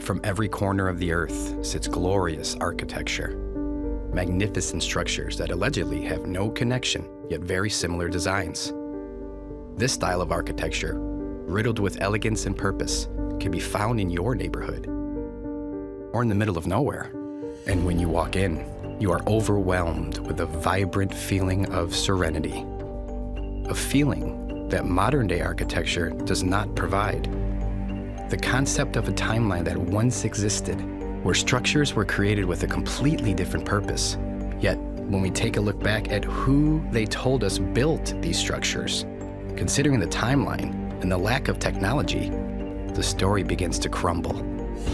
From every corner of the earth sits glorious architecture. Magnificent structures that allegedly have no connection, yet very similar designs. This style of architecture, riddled with elegance and purpose, can be found in your neighborhood or in the middle of nowhere. And when you walk in, you are overwhelmed with a vibrant feeling of serenity, a feeling that modern-day architecture does not provide. The concept of a timeline that once existed, where structures were created with a completely different purpose. Yet, when we take a look back at who they told us built these structures, considering the timeline and the lack of technology, the story begins to crumble.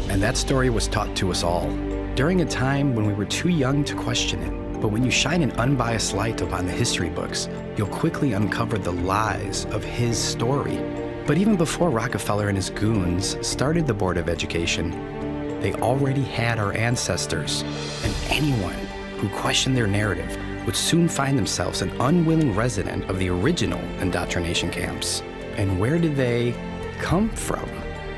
And that story was taught to us all during a time when we were too young to question it. But when you shine an unbiased light upon the history books, you'll quickly uncover the lies of his story. But even before Rockefeller and his goons started the Board of Education, they already had our ancestors, and anyone who questioned their narrative would soon find themselves an unwilling resident of the original indoctrination camps. And where did they come from?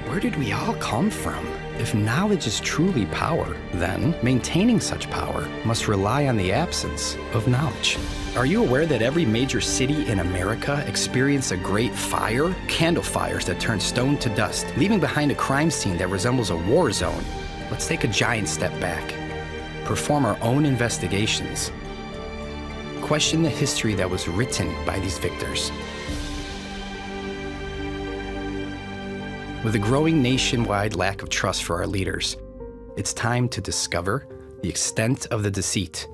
Where did we all come from? If knowledge is truly power, then maintaining such power must rely on the absence of knowledge. Are you aware that every major city in America experienced a great fire? Candle fires that turned stone to dust, leaving behind a crime scene that resembles a war zone. Let's take a giant step back, perform our own investigations, question the history that was written by these victors. With a growing nationwide lack of trust for our leaders, it's time to discover the extent of the deceit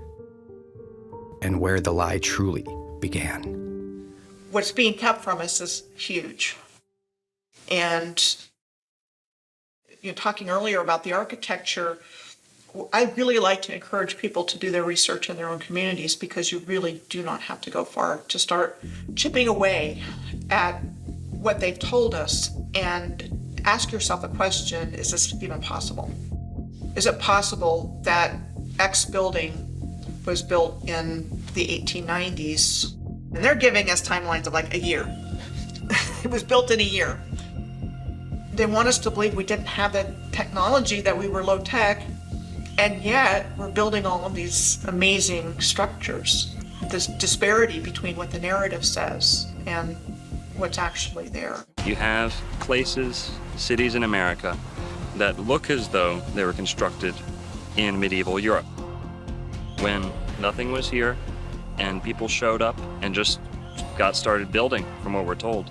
and where the lie truly began. What's being kept from us is huge. And you're talking earlier about the architecture. I really like to encourage people to do their research in their own communities, because you really do not have to go far to start chipping away at what they've told us and ask yourself the question, is this even possible? Is it possible that X building was built in the 1890s? And they're giving us timelines of like a year. It was built in a year. They want us to believe we didn't have the technology, that we were low tech, and yet we're building all of these amazing structures. This disparity between what the narrative says and what's actually there. You have places, cities in America that look as though they were constructed in medieval Europe, when nothing was here and people showed up and just got started building, from what we're told.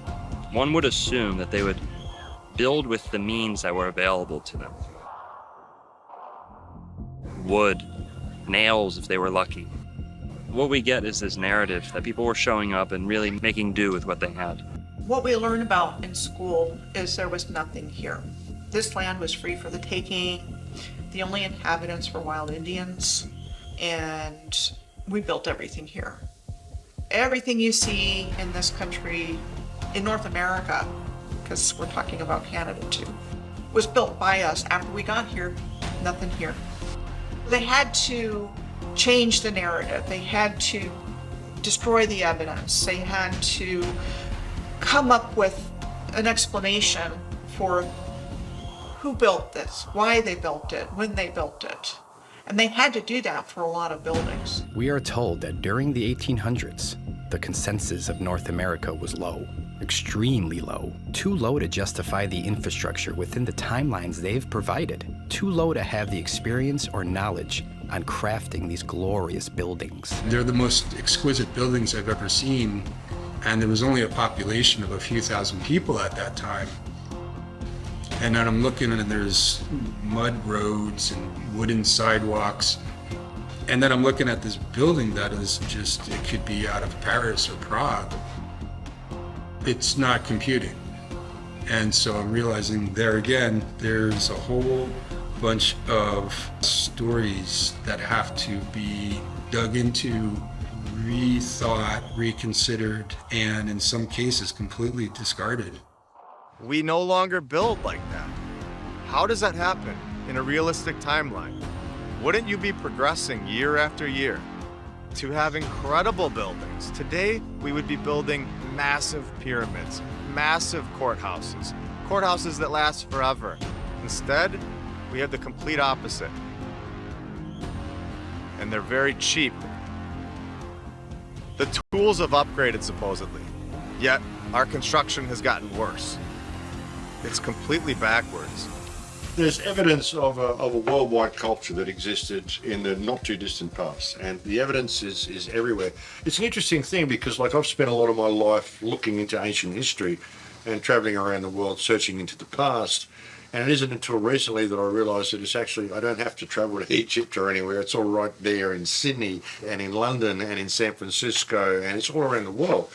One would assume that they would build with the means that were available to them. Wood, nails if they were lucky. What we get is this narrative that people were showing up and really making do with what they had. What we learn about in school is there was nothing here. This land was free for the taking. The only inhabitants were wild Indians, and we built everything here. Everything you see in this country, in North America, because we're talking about Canada too, was built by us. After we got here, nothing here. They had to change the narrative. They had to destroy the evidence. They had to come up with an explanation for who built this, why they built it, when they built it. And they had to do that for a lot of buildings. We are told that during the 1800s, the consensus of North America was low, extremely low, too low to justify the infrastructure within the timelines they've provided, too low to have the experience or knowledge on crafting these glorious buildings. They're the most exquisite buildings I've ever seen, and there was only a population of a few thousand people at that time. And then I'm looking and there's mud roads and wooden sidewalks. And then I'm looking at this building that is just, it could be out of Paris or Prague. It's not computing. And so I'm realizing there again, there's a whole bunch of stories that have to be dug into, rethought, reconsidered, and in some cases completely discarded. We no longer build like that. How does that happen in a realistic timeline? Wouldn't you be progressing year after year to have incredible buildings? Today, we would be building massive pyramids, massive courthouses that last forever. Instead, We have the complete opposite. And they're very cheap. The tools have upgraded supposedly, yet our construction has gotten worse. It's completely backwards. There's evidence of a worldwide culture that existed in the not too distant past, and the evidence is everywhere. It's an interesting thing because, like, I've spent a lot of my life looking into ancient history and traveling around the world searching into the past. And it isn't until recently that I realised that it's actually, I don't have to travel to Egypt or anywhere. It's all right there in Sydney and in London and in San Francisco, and it's all around the world.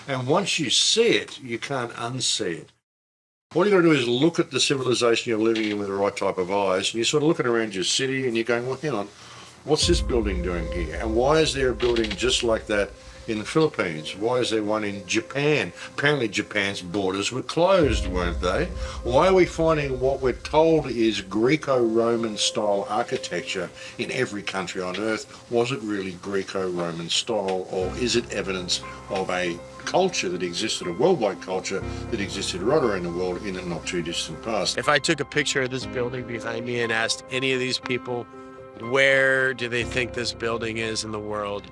And once you see it, you can't unsee it. All you got to do is look at the civilization you're living in with the right type of eyes, and you sort of look at around your city and you're going, well, hang on, what's this building doing here? And why is there a building just like that in the Philippines? Why is there one in Japan? Apparently Japan's borders were closed, weren't they? Why are we finding what we're told is Greco-Roman style architecture in every country on earth? Was it really Greco-Roman style, or is it evidence of a culture that existed, a worldwide culture that existed right around the world in the not too distant past? If I took a picture of this building behind me and asked any of these people, where do they think this building is in the world?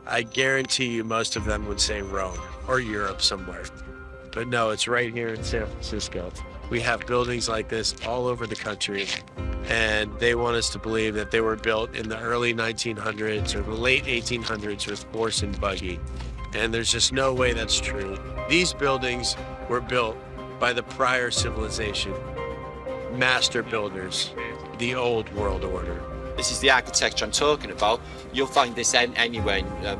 I guarantee you most of them would say Rome or Europe somewhere. But no, it's right here in San Francisco. We have buildings like this all over the country, and they want us to believe that they were built in the early 1900s or the late 1800s with horse and buggy. And there's just no way that's true. These buildings were built by the prior civilization, master builders, the old world order. This is the architecture I'm talking about. You'll find this anywhere in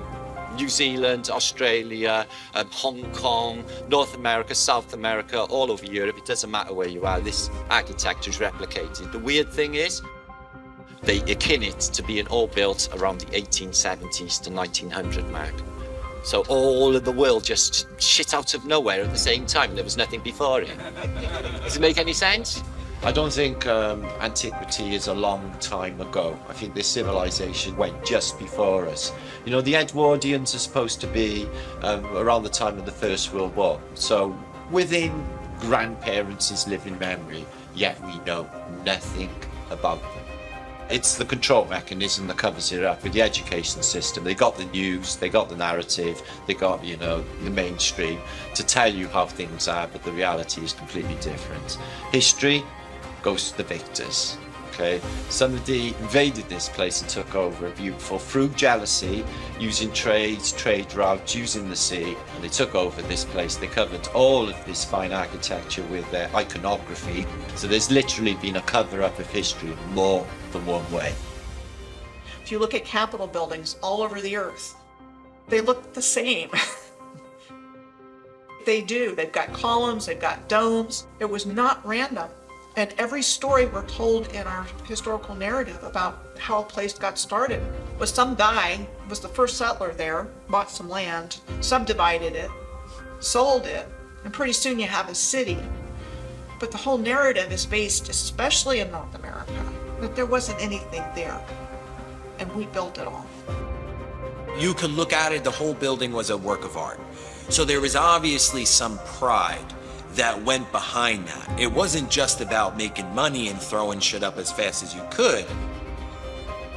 New Zealand, Australia, Hong Kong, North America, South America, all over Europe. It doesn't matter where you are, this architecture is replicated. The weird thing is, they akin it to being all built around the 1870s to 1900 mark. So all of the world just shit out of nowhere at the same time. There was nothing before it. Does it make any sense? I don't think antiquity is a long time ago. I think this civilization went just before us. You know, the Edwardians are supposed to be around the time of the First World War. So within grandparents' living memory, yet we know nothing about them. It's the control mechanism that covers it up with the education system. They got the news, they got the narrative, they got, you know, the mainstream to tell you how things are, but the reality is completely different. History goes to the victors, okay? Somebody invaded this place and took over a beautiful, through jealousy, using trade routes, using the sea, and they took over this place. They covered all of this fine architecture with their iconography. So there's literally been a cover-up of history more than one way. If you look at Capitol buildings all over the earth, they look the same. They do. They've got columns, they've got domes. It was not random. And every story we're told in our historical narrative about how a place got started was some guy was the first settler there, bought some land, subdivided it, sold it, and pretty soon you have a city. But the whole narrative is based, especially in North America, that there wasn't anything there, and we built it all. You could look at it, the whole building was a work of art. So there was obviously some pride that went behind that. It wasn't just about making money and throwing shit up as fast as you could.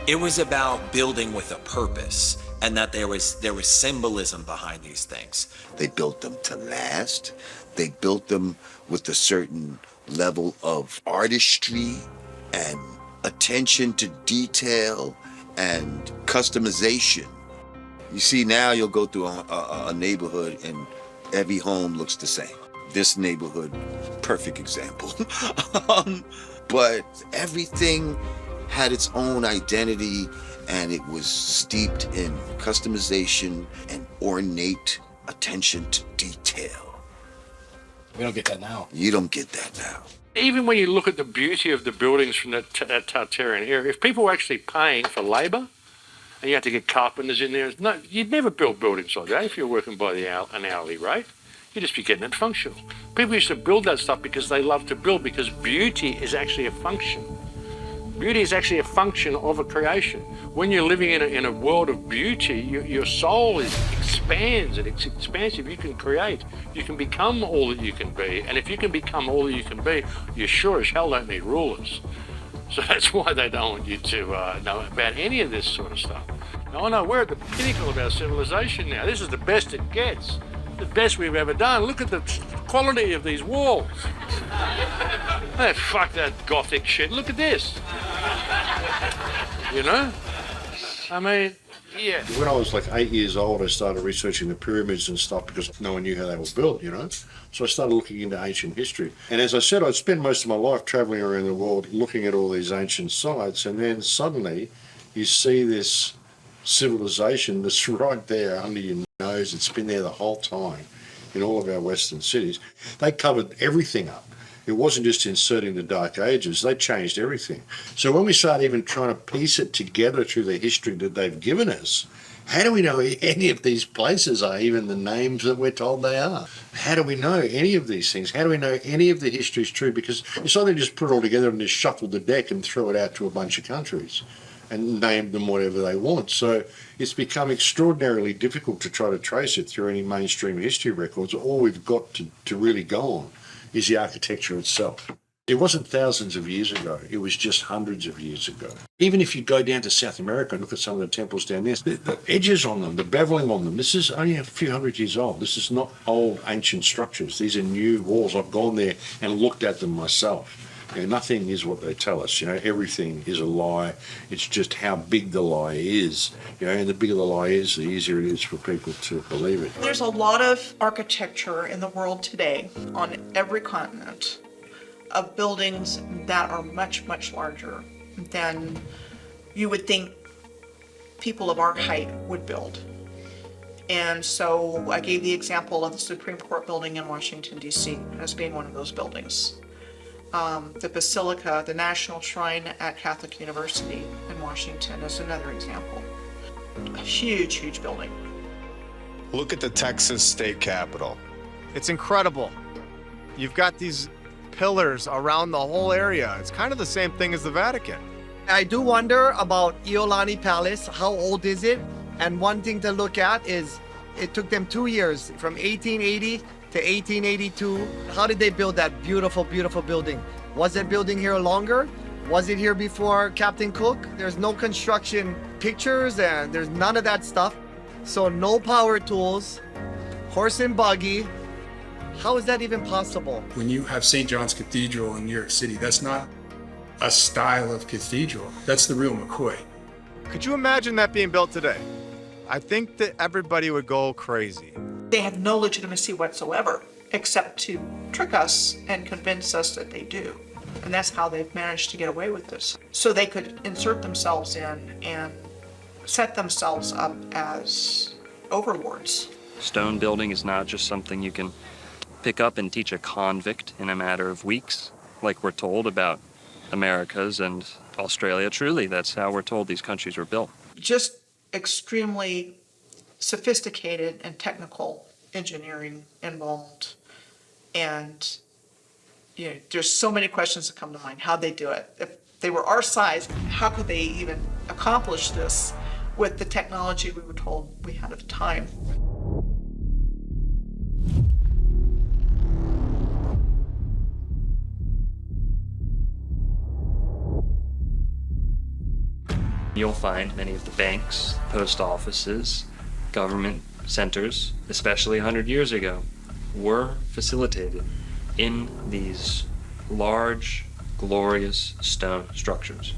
It was about building with a purpose, and that there was symbolism behind these things. They built them to last. They built them with a certain level of artistry and attention to detail and customization. You see, now you'll go through a neighborhood and every home looks the same. This neighborhood, perfect example. But everything had its own identity, and it was steeped in customization and ornate attention to detail. We don't get that now. You don't get that now. Even when you look at the beauty of the buildings from that Tartarian era, if people were actually paying for labour, and you had to get carpenters in there, no, you'd never build buildings like that if you were working by an hourly rate. You'd just be getting it functional. People used to build that stuff because they love to build, because beauty is actually a function. Beauty is actually a function of a creation. When you're living in a world of beauty, your soul is expanding. expands and it's expansive. You can create. You can become all that you can be. And if you can become all that you can be, you sure as hell don't need rulers. So that's why they don't want you to know about any of this sort of stuff. No, we're at the pinnacle of our civilization now. This is the best it gets. The best we've ever done. Look at the quality of these walls. Hey, fuck that Gothic shit. Look at this. You know? I mean, yeah. When I was like 8 years old, I started researching the pyramids and stuff because no one knew how they were built, you know? So I started looking into ancient history. And as I said, I'd spent most of my life traveling around the world looking at all these ancient sites, and then suddenly you see this civilization that's right there under your nose. It's been there the whole time in all of our Western cities. They covered everything up. It wasn't just inserting the Dark Ages, they changed everything. So when we start even trying to piece it together through the history that they've given us, how do we know any of these places are even the names that we're told they are? How do we know any of these things? How do we know any of the history is true? Because it's not they just put it all together and just shuffle the deck and throw it out to a bunch of countries and name them whatever they want. So it's become extraordinarily difficult to try to trace it through any mainstream history records. All we've got to really go on is the architecture itself. It wasn't thousands of years ago, it was just hundreds of years ago. Even if you go down to South America and look at some of the temples down there, the edges on them, the beveling on them, this is only a few hundred years old. This is not old ancient structures. These are new walls. I've gone there and looked at them myself. You know, nothing is what they tell us. You know, everything is a lie. It's just how big the lie is. You know, and the bigger the lie is, the easier it is for people to believe it. There's a lot of architecture in the world today on every continent of buildings that are much, much larger than you would think people of our height would build. And so I gave the example of the Supreme Court building in Washington, D.C. as being one of those buildings. The Basilica, the National Shrine at Catholic University in Washington is another example. A huge, huge building. Look at the Texas state capitol. It's incredible. You've got these pillars around the whole area. It's kind of the same thing as the Vatican. I do wonder about Iolani Palace. How old is it? And one thing to look at is it took them 2 years, from 1880 to 1882. How did they build that beautiful, beautiful building? Was that building here longer? Was it here before Captain Cook? There's no construction pictures and there's none of that stuff. So no power tools, horse and buggy. How is that even possible? When you have St. John's Cathedral in New York City, that's not a style of cathedral. That's the real McCoy. Could you imagine that being built today? I think that everybody would go crazy. They have no legitimacy whatsoever, except to trick us and convince us that they do. And that's how they've managed to get away with this. So they could insert themselves in and set themselves up as overlords. Stone building is not just something you can pick up and teach a convict in a matter of weeks, like we're told about Americas and Australia. Truly, that's how we're told these countries were built. Just extremely sophisticated and technical engineering involved. And you know, there's so many questions that come to mind. How'd they do it? If they were our size, how could they even accomplish this with the technology we were told we had at the time? You'll find many of the banks, post offices, government centers, especially 100 years ago, were facilitated in these large, glorious stone structures.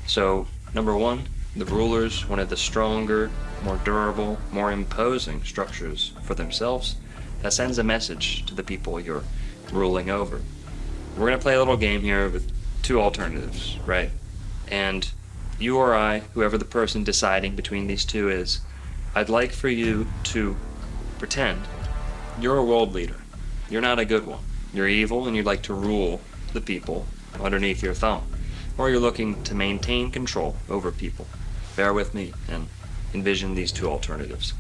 So, number one, the rulers wanted the stronger, more durable, more imposing structures for themselves. That sends a message to the people you're ruling over. We're going to play a little game here with two alternatives, right? And you or I, whoever the person deciding between these two is, I'd like for you to pretend you're a world leader. You're not a good one. You're evil and you'd like to rule the people underneath your thumb. Or you're looking to maintain control over people. Bear with me and envision these two alternatives.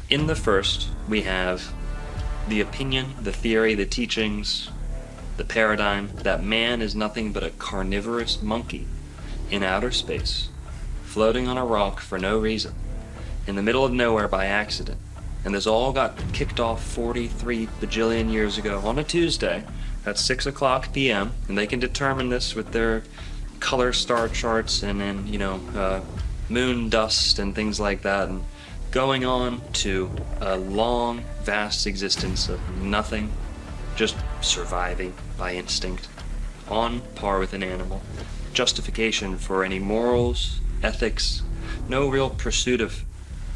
In the first, we have the opinion, the theory, the teachings, the paradigm that man is nothing but a carnivorous monkey in outer space, floating on a rock for no reason, in the middle of nowhere by accident. And this all got kicked off 43 bajillion years ago on a Tuesday at 6 o'clock p.m. And they can determine this with their color star charts and moon dust and things like that. And going on to a long, vast existence of nothing, just surviving by instinct, on par with an animal. Justification for any morals, ethics, no real pursuit of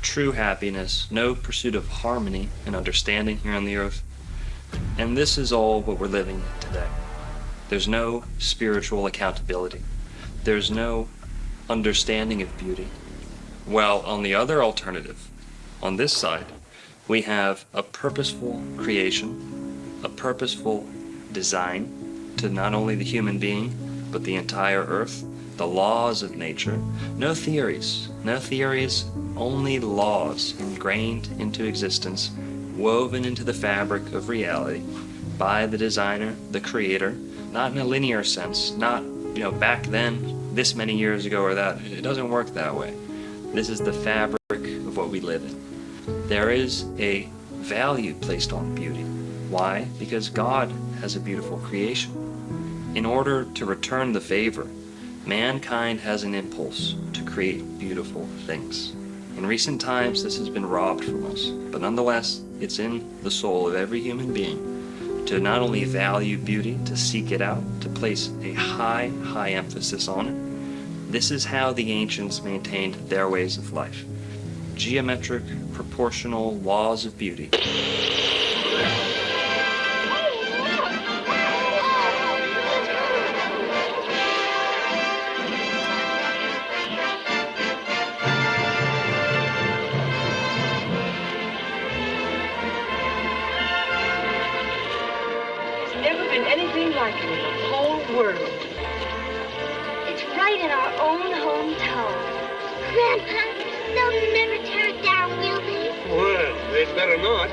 true happiness, no pursuit of harmony and understanding here on the earth. And this is all what we're living in today. There's no spiritual accountability. There's no understanding of beauty. While on the other alternative, on this side, we have a purposeful creation, a purposeful design to not only the human being, but the entire earth, the laws of nature. No theories, only laws ingrained into existence, woven into the fabric of reality by the designer, the creator, not in a linear sense, not, back then, this many years ago or that. It doesn't work that way. This is the fabric of what we live in. There is a value placed on beauty. Why? Because God has a beautiful creation. In order to return the favor, mankind has an impulse to create beautiful things. In recent times, this has been robbed from us, but nonetheless, it's in the soul of every human being to not only value beauty, to seek it out, to place a high, high emphasis on it. This is how the ancients maintained their ways of life. Geometric, proportional laws of beauty. It's right in our own hometown. Grandpa, they'll never tear it down, will they? Well, they'd better not.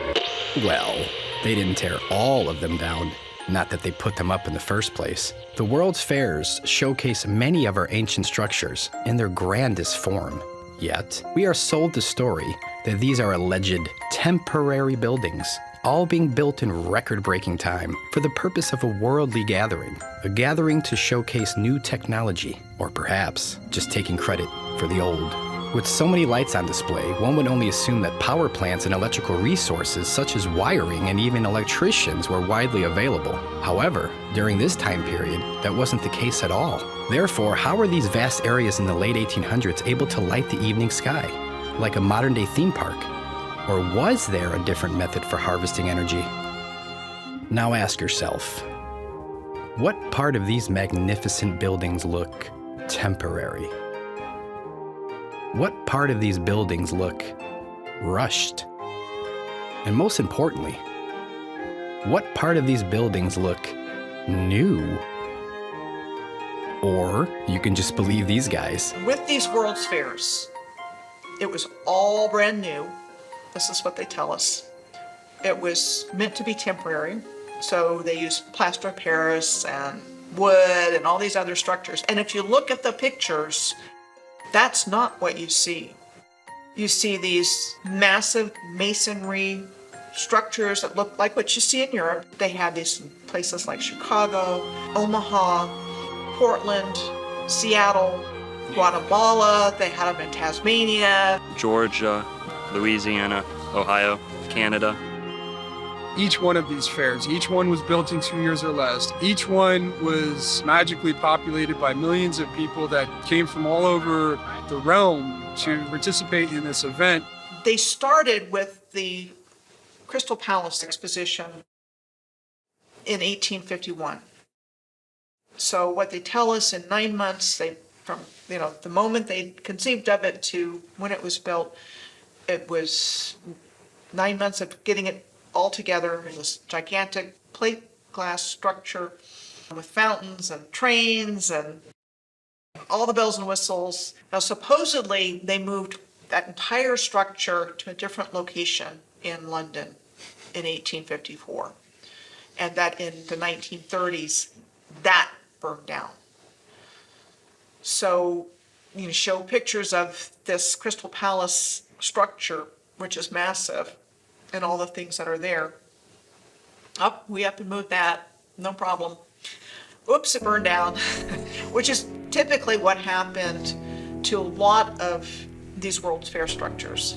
Well, they didn't tear all of them down. Not that they put them up in the first place. The World's Fairs showcase many of our ancient structures in their grandest form. Yet, we are sold the story that these are alleged temporary buildings, all being built in record-breaking time for the purpose of a worldly gathering, a gathering to showcase new technology, or perhaps just taking credit for the old. With so many lights on display, one would only assume that power plants and electrical resources such as wiring and even electricians were widely available. However, during this time period, that wasn't the case at all. Therefore, how were these vast areas in the late 1800s able to light the evening sky, like a modern-day theme park? Or was there a different method for harvesting energy? Now ask yourself, what part of these magnificent buildings look temporary? What part of these buildings look rushed? And most importantly, what part of these buildings look new? Or you can just believe these guys. With these World's Fairs, it was all brand new. This is what they tell us. It was meant to be temporary, so they used plaster of Paris and wood and all these other structures. And if you look at the pictures, that's not what you see. You see these massive masonry structures that look like what you see in Europe. They had these in places like Chicago, Omaha, Portland, Seattle, Guatemala. They had them in Tasmania, Georgia, Louisiana, Ohio, Canada. Each one of these fairs, each one was built in 2 years or less. Each one was magically populated by millions of people that came from all over the realm to participate in this event. They started with the Crystal Palace exposition in 1851. So what they tell us in 9 months, from the moment they conceived of it to when it was built, it was 9 months of getting it all together in this gigantic plate glass structure with fountains and trains and all the bells and whistles. Now, supposedly, they moved that entire structure to a different location in London in 1854, and that in the 1930s, that burned down. So, show pictures of this Crystal Palace structure, which is massive, and all the things that are there. Oh, we have to move that, no problem. Oops, it burned down, which is typically what happened to a lot of these World's Fair structures.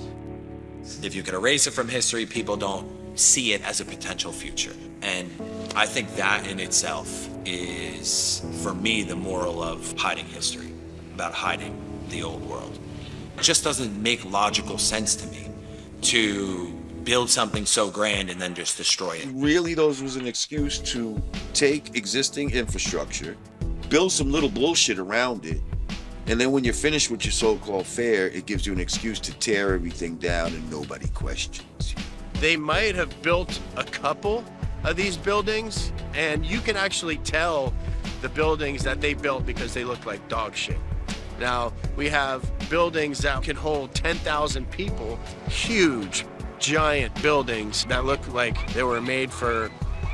If you could erase it from history, people don't see it as a potential future. And I think that in itself is, for me, the moral of hiding history, about hiding the old world. It just doesn't make logical sense to me to build something so grand and then just destroy it. Really, those was an excuse to take existing infrastructure, build some little bullshit around it, and then when you're finished with your so-called fair, it gives you an excuse to tear everything down and nobody questions you. They might have built a couple of these buildings, and you can actually tell the buildings that they built because they look like dog shit. Now, we have buildings that can hold 10,000 people, huge, giant buildings that look like they were made for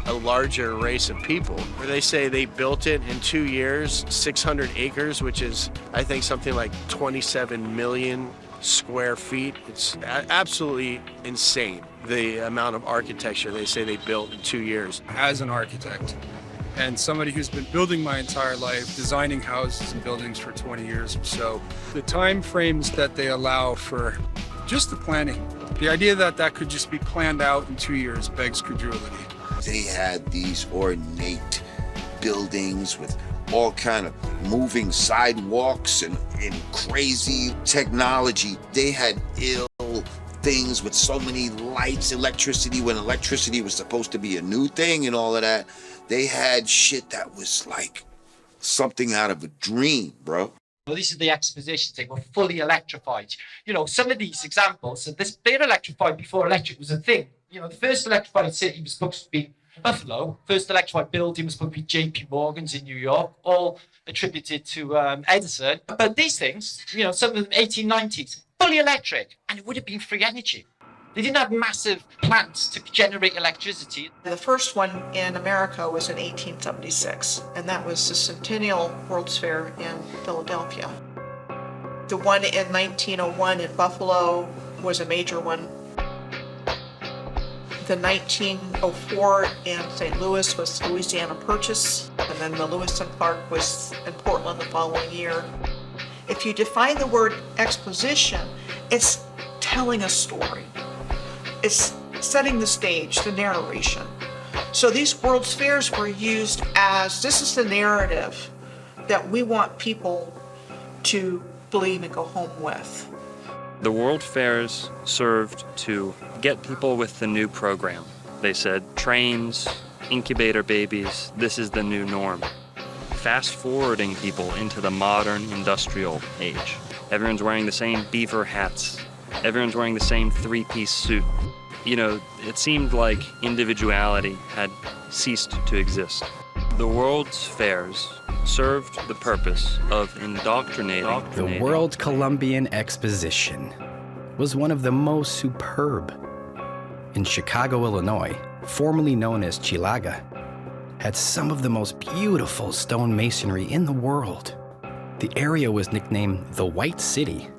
a larger race of people. Where they say they built it in 2 years, 600 acres, which is, I think, something like 27 million square feet. It's absolutely insane, the amount of architecture they say they built in 2 years. As an architect and somebody who's been building my entire life, designing houses and buildings for 20 years or so, the time frames that they allow for just the planning, the idea that that could just be planned out in 2 years begs credulity. They had these ornate buildings with all kind of moving sidewalks and crazy technology. They had ill things with so many lights, electricity, when electricity was supposed to be a new thing and all of that. They had shit that was like something out of a dream, bro. Well, these are the expositions. They were fully electrified. You know, some of these examples, they're electrified before electric was a thing. You know, the first electrified city was supposed to be Buffalo. First electrified building was supposed to be J.P. Morgan's in New York, all attributed to Edison. But these things, you know, some of them 1890s, fully electric, and it would have been free energy. They didn't have massive plants to generate electricity. The first one in America was in 1876, and that was the Centennial World's Fair in Philadelphia. The one in 1901 in Buffalo was a major one. The 1904 in St. Louis was Louisiana Purchase, and then the Lewis and Clark was in Portland the following year. If you define the word exposition, it's telling a story. It's setting the stage, the narration. So these World's Fairs were used as, this is the narrative that we want people to believe and go home with. The World Fairs served to get people with the new program. They said, trains, incubator babies, this is the new norm. Fast forwarding people into the modern industrial age. Everyone's wearing the same beaver hats. Everyone's wearing the same three-piece suit. You know, it seemed like individuality had ceased to exist. The World's Fairs served the purpose of indoctrinating. The World Columbian Exposition was one of the most superb. In Chicago, Illinois, formerly known as Chilaga, had some of the most beautiful stone masonry in the world. The area was nicknamed the White City,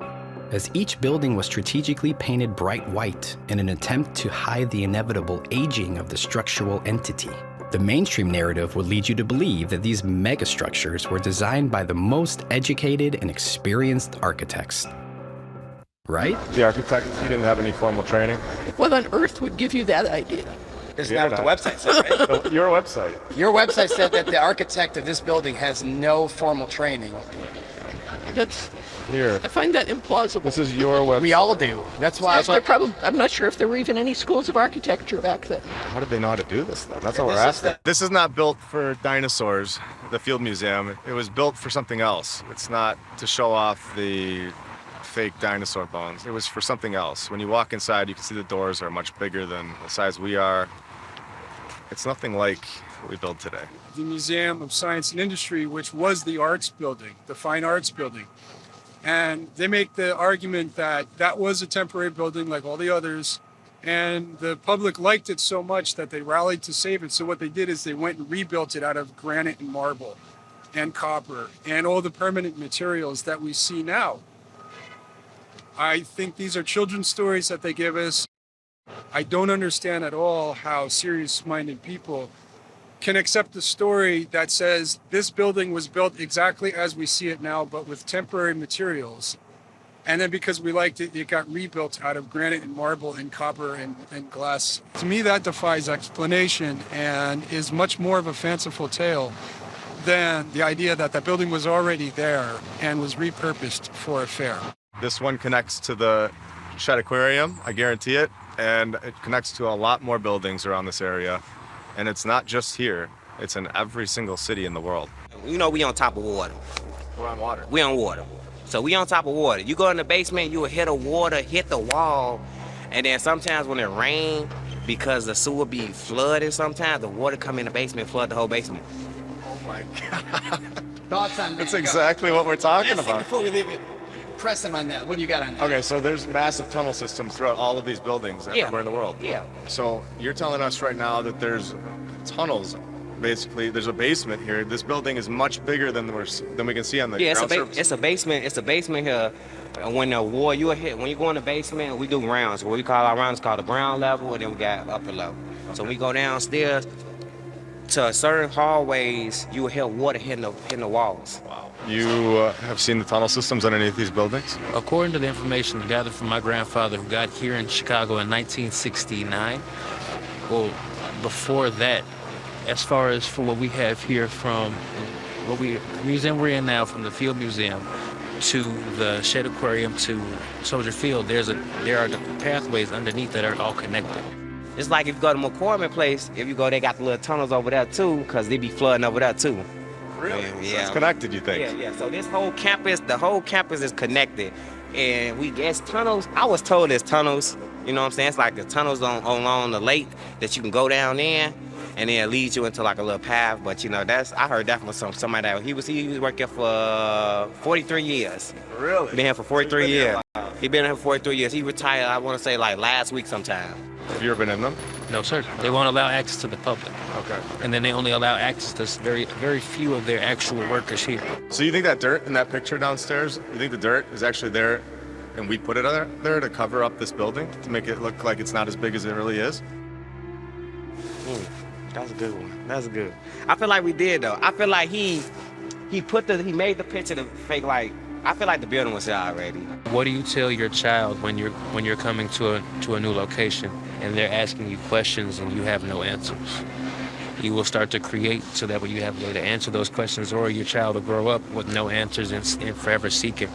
as each building was strategically painted bright white in an attempt to hide the inevitable aging of the structural entity. The mainstream narrative would lead you to believe that these megastructures were designed by the most educated and experienced architects. Right? The architect, he didn't have any formal training. What on earth would give you that idea? Isn't that what the website said, right? Your website. Your website said that the architect of this building has no formal training. That's... Here. I find that implausible. This is your website. We all do. That's why. I'm not sure if there were even any schools of architecture back then. How did they know how to do this then? That's what we're asking. This is not built for dinosaurs, the Field Museum. It was built for something else. It's not to show off the fake dinosaur bones. It was for something else. When you walk inside, you can see the doors are much bigger than the size we are. It's nothing like what we build today. The Museum of Science and Industry, which was the arts building, the fine arts building. And they make the argument that that was a temporary building like all the others, and the public liked it so much that they rallied to save it. So what they did is they went and rebuilt it out of granite and marble and copper and all the permanent materials that we see now. I think these are children's stories that they give us. I don't understand at all how serious-minded people can accept a story that says this building was built exactly as we see it now, but with temporary materials. And then because we liked it, it got rebuilt out of granite and marble and copper and glass. To me, that defies explanation and is much more of a fanciful tale than the idea that that building was already there and was repurposed for a fair. This one connects to the Shedd Aquarium, I guarantee it, and it connects to a lot more buildings around this area. And it's not just here, it's in every single city in the world. You know we on top of water. We're on water. We on water. So we on top of water. You go in the basement, you will hit the water, hit the wall, and then sometimes when it rains, because the sewer be flooded sometimes, the water come in the basement, flood the whole basement. Oh my God. Thoughts on that? That's exactly what we're talking about. Before we leave it, press them on that. What do you got on that? Okay, so there's massive tunnel systems throughout all of these buildings everywhere in the world. Yeah. So you're telling us right now that there's tunnels. Basically, there's a basement here. This building is much bigger than we can see on the ground surface. It's a basement. It's a basement here. When the war, you hit. When you go in the basement, we do rounds. What we call our rounds called the ground level, and then we got upper level. So when we go downstairs to certain hallways, you will hear water hitting the walls. Wow. You have seen the tunnel systems on any of these buildings? According to the information gathered from my grandfather, who got here in Chicago in 1969, well, before that, as far as for what we have here from the museum we're in now, from the Field Museum to the Shedd Aquarium to Soldier Field, there are the pathways underneath that are all connected. It's like if you go to McCormick Place, if you go, they got the little tunnels over there too, because they be flooding over there too. Really? Yeah. So it's connected, you think? Yeah. So this whole campus, the whole campus is connected. And it's tunnels. I was told there's tunnels, you know what I'm saying? It's like the tunnels along the lake that you can go down in, and then it leads you into like a little path. But you know, I heard that from somebody that he was working for 43 years. Really? Been here for 43 years. He been here for 43 years. He retired, I want to say like last week sometime. Have you ever been in them? No, sir. They won't allow access to the public. Okay. And then they only allow access to very few of their actual workers here. So you think that dirt in that picture downstairs, you think the dirt is actually there and we put it there to cover up this building to make it look like it's not as big as it really is? That's a good one. That's good. I feel like we did though. I feel like he made the picture to fake like, I feel like the building was there already. What do you tell your child when you're coming to a new location and they're asking you questions and you have no answers? You will start to create so that way you have a way to answer those questions, or your child will grow up with no answers and forever seeking.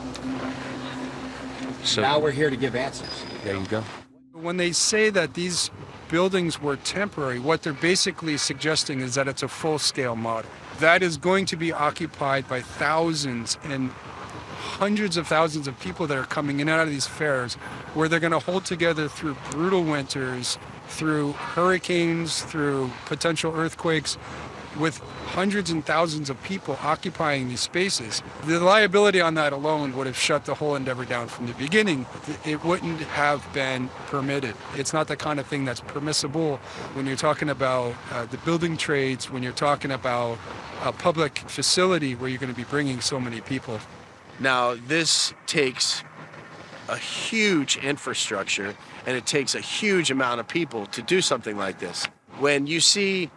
So now we're here to give answers. There you go. When they say that these buildings were temporary, what they're basically suggesting is that it's a full-scale model. That is going to be occupied by thousands and hundreds of thousands of people that are coming in and out of these fairs, where they're going to hold together through brutal winters, through hurricanes, through potential earthquakes, with hundreds and thousands of people occupying these spaces. The liability on that alone would have shut the whole endeavor down from the beginning. It wouldn't have been permitted. It's not the kind of thing that's permissible when you're talking about the building trades, when you're talking about a public facility where you're going to be bringing so many people. Now, this takes a huge infrastructure, and it takes a huge amount of people to do something like this. When you see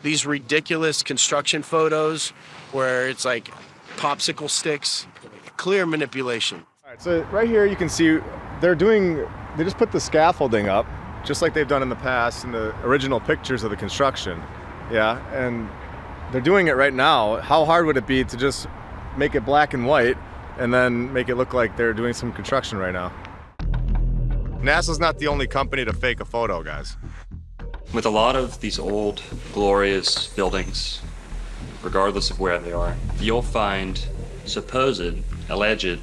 these ridiculous construction photos where it's like popsicle sticks, clear manipulation. All right, so right here you can see they just put the scaffolding up, just like they've done in the past in the original pictures of the construction. Yeah, and they're doing it right now. How hard would it be to just make it black and white and then make it look like they're doing some construction right now? NASA's not the only company to fake a photo, guys. With a lot of these old, glorious buildings, regardless of where they are, you'll find supposed, alleged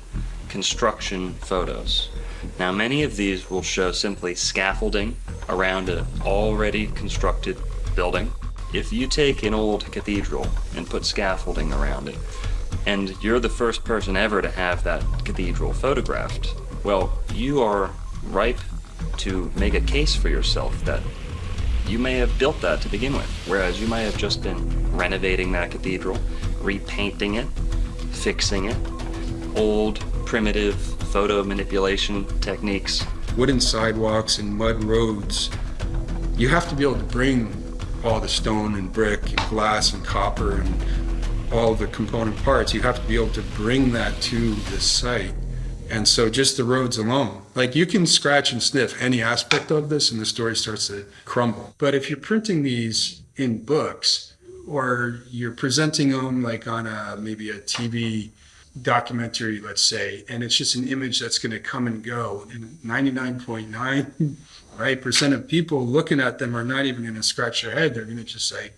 construction photos. Now, many of these will show simply scaffolding around an already constructed building. If you take an old cathedral and put scaffolding around it, and you're the first person ever to have that cathedral photographed, well, you are ripe to make a case for yourself that you may have built that to begin with, whereas you may have just been renovating that cathedral, repainting it, fixing it. Old, primitive photo manipulation techniques. Wooden sidewalks and mud roads, you have to be able to bring all the stone and brick and glass and copper and all the component parts. You have to be able to bring that to the site. And so just the roads alone, like you can scratch and sniff any aspect of this and the story starts to crumble. But if you're printing these in books or you're presenting them like on maybe a TV documentary, let's say, and it's just an image that's going to come and go, and 99.9% of people looking at them are not even going to scratch their head. They're going to just say,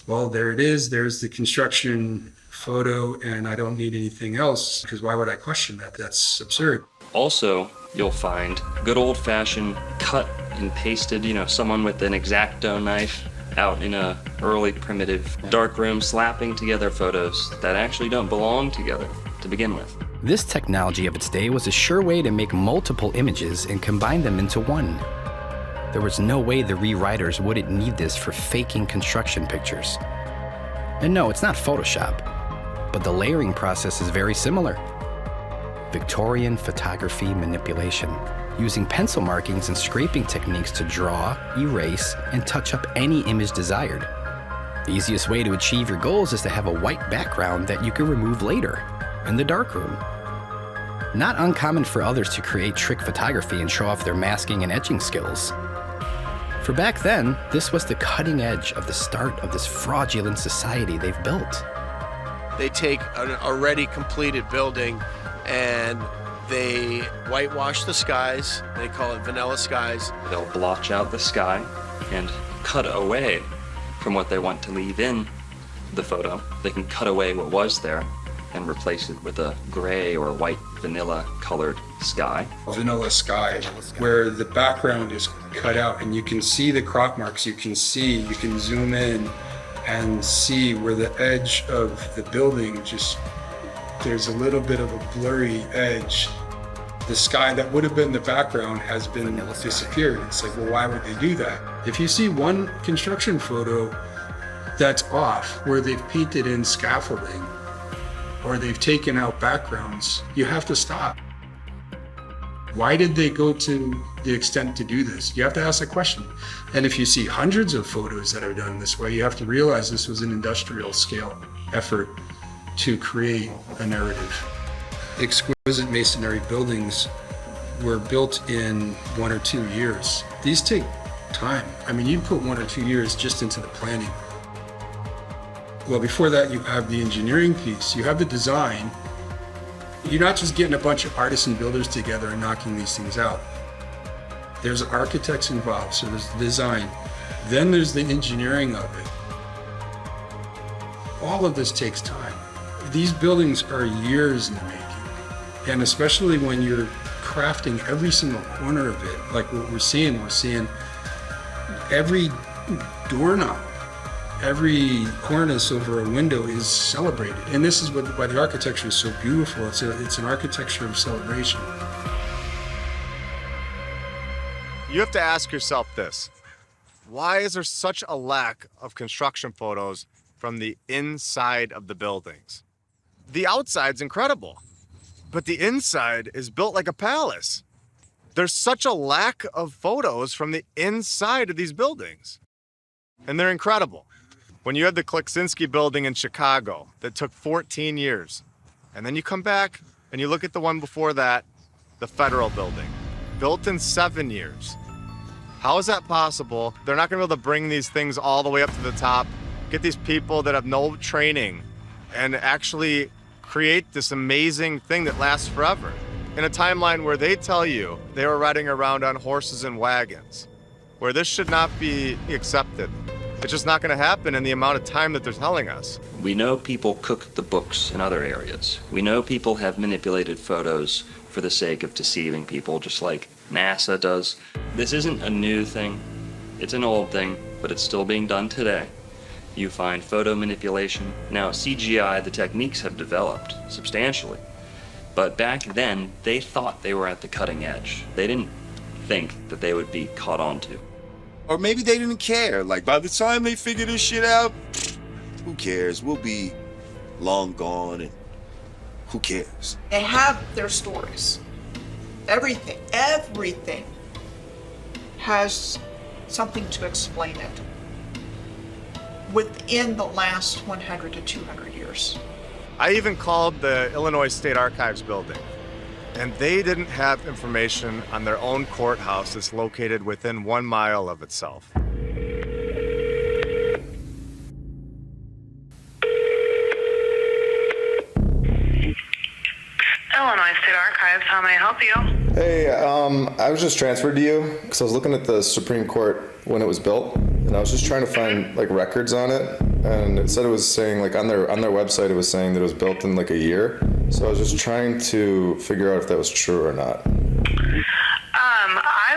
well, there it is. There's the construction photo, and I don't need anything else, because why would I question that? That's absurd. Also, you'll find good old-fashioned cut and pasted, someone with an X-Acto knife out in a early primitive dark room slapping together photos that actually don't belong together to begin with. This technology of its day was a sure way to make multiple images and combine them into one. There was no way the rewriters wouldn't need this for faking construction pictures. And no, it's not Photoshop, but the layering process is very similar. Victorian photography manipulation, using pencil markings and scraping techniques to draw, erase, and touch up any image desired. The easiest way to achieve your goals is to have a white background that you can remove later in the darkroom. Not uncommon for others to create trick photography and show off their masking and etching skills. For back then, this was the cutting edge of the start of this fraudulent society they've built. They take an already completed building and they whitewash the skies. They call it vanilla skies. They'll blotch out the sky and cut away from what they want to leave in the photo. They can cut away what was there and replace it with a gray or white vanilla colored sky. Vanilla sky, where the background is cut out and you can see the crop marks. You can zoom in and see where the edge of the building there's a little bit of a blurry edge. The sky that would have been the background has been disappeared. It's like, well, why would they do that? If you see one construction photo that's off, where they've painted in scaffolding or they've taken out backgrounds, you have to stop. Why did they go to the extent to do this? You have to ask that question. And if you see hundreds of photos that are done this way, you have to realize this was an industrial scale effort to create a narrative. Exquisite masonry buildings were built in 1 or 2 years. These take time. I mean, you put 1 or 2 years just into the planning. Well, before that, you have the engineering piece, you have the design. You're not just getting a bunch of artists and builders together and knocking these things out. There's architects involved, so there's the design. Then there's the engineering of it. All of this takes time. These buildings are years in the making. And especially when you're crafting every single corner of it, like what we're seeing every doorknob, every cornice over a window is celebrated. And this is why the architecture is so beautiful. It's an architecture of celebration. You have to ask yourself this. Why is there such a lack of construction photos from the inside of the buildings? The outside's incredible, but the inside is built like a palace. There's such a lack of photos from the inside of these buildings, and they're incredible. When you had the Kleksinski building in Chicago that took 14 years, and then you come back and you look at the one before that, the Federal building, built in 7 years. How is that possible? They're not gonna be able to bring these things all the way up to the top, get these people that have no training, and actually create this amazing thing that lasts forever. In a timeline where they tell you they were riding around on horses and wagons, where this should not be accepted. It's just not gonna happen in the amount of time that they're telling us. We know people cook the books in other areas. We know people have manipulated photos for the sake of deceiving people, just like NASA does. This isn't a new thing. It's an old thing, but it's still being done today. You find photo manipulation. Now, CGI, the techniques have developed substantially. But back then, they thought they were at the cutting edge. They didn't think that they would be caught onto. Or maybe they didn't care. Like, by the time they figure this shit out, who cares? We'll be long gone, and who cares? They have their stories. everything has something to explain it within the last 100 to 200 years. I even called the Illinois State Archives building, and they didn't have information on their own courthouse that's located within 1 mile of itself. Illinois State Archives, how may I help you? Hey, I was just transferred to you because I was looking at the Supreme Court when it was built, and I was just trying to find like records on it, and it said it was saying like on their website it was saying that it was built in like a year. So I was just trying to figure out if that was true or not. I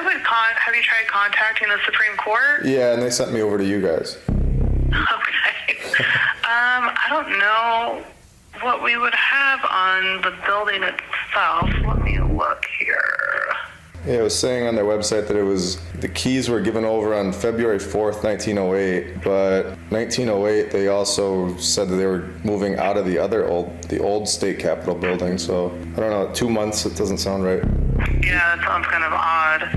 would have you tried contacting the Supreme Court? Yeah, and they sent me over to you guys. Okay. I don't know what we would have on the building itself. Let me look here. Yeah, it was saying on their website that it was the keys were given over on February 4th, 1908, but 1908 they also said that they were moving out of the old state capitol building. So I don't know, 2 months, it doesn't sound right. Yeah, that sounds kind of odd.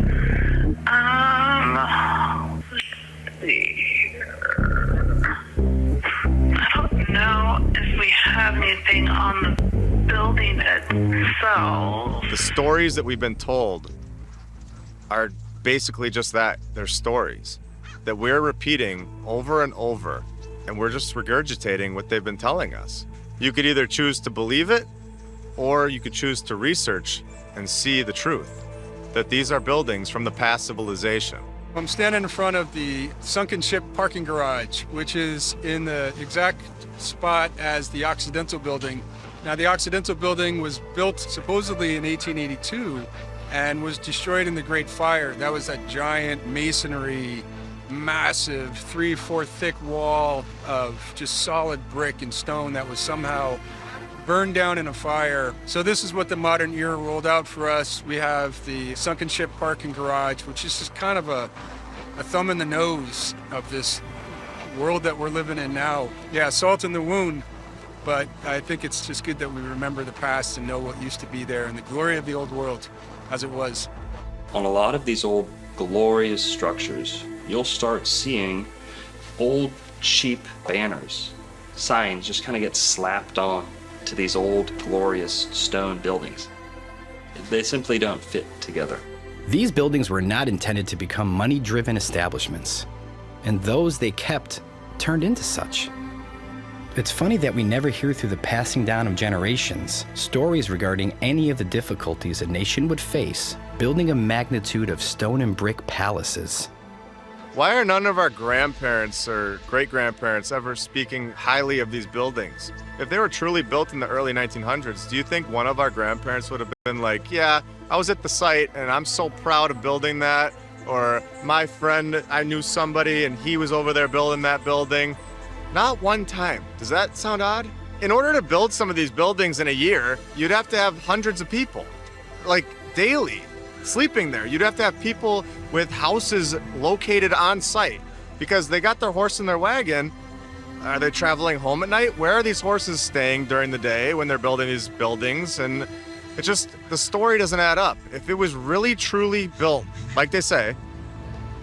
Let's see here. I don't know if we have anything on the building itself. The stories that we've been told are basically just that. They're stories that we're repeating over and over, and we're just regurgitating what they've been telling us. You could either choose to believe it, or you could choose to research and see the truth, that these are buildings from the past civilization. I'm standing in front of the sunken ship parking garage, which is in the exact spot as the Occidental building. Now, the Occidental building was built supposedly in 1882 and was destroyed in the Great Fire. That was a giant masonry, massive 3-4 thick wall of just solid brick and stone that was somehow burned down in a fire. So this is what the modern era rolled out for us. We have the sunken ship parking garage, which is just kind of a thumb in the nose of this world that we're living in now. Yeah, salt in the wound, but I think it's just good that we remember the past and know what used to be there and the glory of the old world as it was. On a lot of these old glorious structures, you'll start seeing old cheap banners, signs just kind of get slapped on to these old glorious stone buildings. They simply don't fit together. These buildings were not intended to become money-driven establishments, and those they kept turned into such. It's funny that we never hear through the passing down of generations stories regarding any of the difficulties a nation would face building a magnitude of stone and brick palaces. Why are none of our grandparents or great-grandparents ever speaking highly of these buildings? If they were truly built in the early 1900s, do you think one of our grandparents would have been like, yeah, I was at the site and I'm so proud of building that? Or my friend, I knew somebody and he was over there building that building? Not one time. Does that sound odd? In order to build some of these buildings in a year, you'd have to have hundreds of people, like daily, sleeping there. You'd have to have people with houses located on site because they got their horse and their wagon. Are they traveling home at night? Where are these horses staying during the day when they're building these buildings? And it just, the story doesn't add up. If it was really truly built, like they say,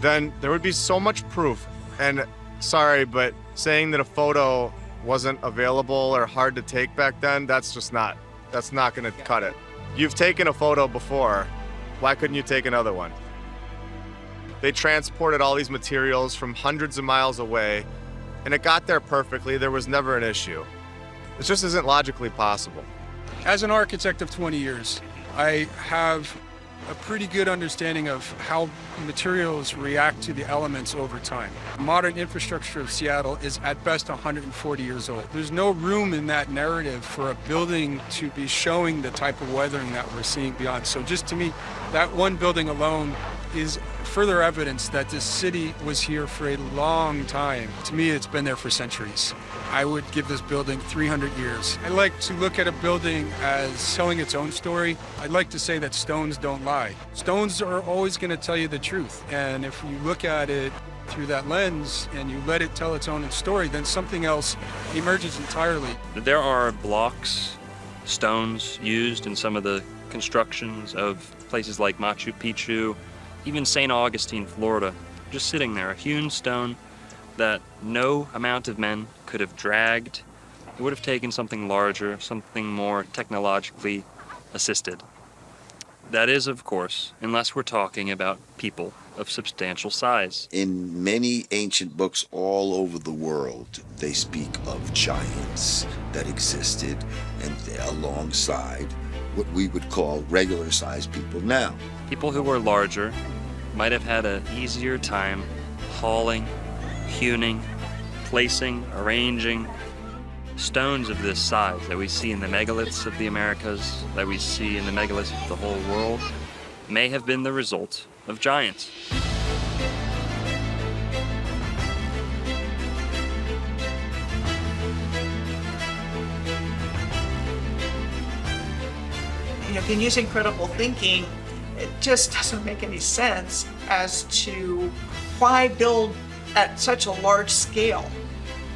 then there would be so much proof. And sorry, but saying that a photo wasn't available or hard to take back then, that's not gonna cut it. You've taken a photo before. Why couldn't you take another one? They transported all these materials from hundreds of miles away, and it got there perfectly. There was never an issue. It just isn't logically possible. As an architect of 20 years, I have a pretty good understanding of how materials react to the elements over time. Modern infrastructure of Seattle is at best 140 years old. There's no room in that narrative for a building to be showing the type of weathering that we're seeing beyond. So just to me, that one building alone is further evidence that this city was here for a long time. To me, it's been there for centuries. I would give this building 300 years. I like to look at a building as telling its own story. I'd like to say that stones don't lie. Stones are always going to tell you the truth. And if you look at it through that lens and you let it tell its own story, then something else emerges entirely. There are blocks, stones used in some of the constructions of places like Machu Picchu, even St. Augustine, Florida, just sitting there, a hewn stone that no amount of men could have dragged. It would have taken something larger, something more technologically assisted. That is, of course, unless we're talking about people of substantial size. In many ancient books all over the world, they speak of giants that existed and alongside what we would call regular sized people now. People who were larger might have had an easier time hauling, hewing, placing, arranging stones of this size that we see in the megaliths of the Americas, that we see in the megaliths of the whole world, may have been the result of giants. If you're using critical thinking, it just doesn't make any sense as to why build at such a large scale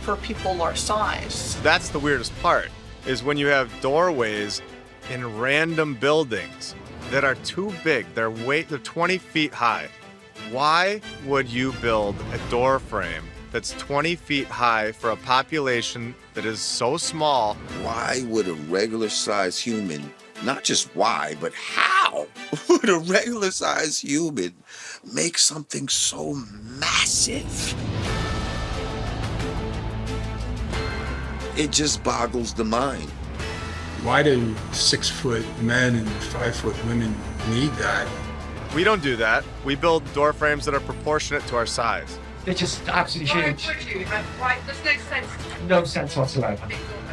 for people our size. That's the weirdest part, is when you have doorways in random buildings that are too big. They're 20 feet high. Why would you build a door frame that's 20 feet high for a population that is so small? Why would a regular sized human, not just why, but how would a regular sized human make something so massive? It just boggles the mind. Why do 6-foot men and 5-foot women need that? We don't do that. We build door frames that are proportionate to our size. They're just absolutely huge. No sense whatsoever.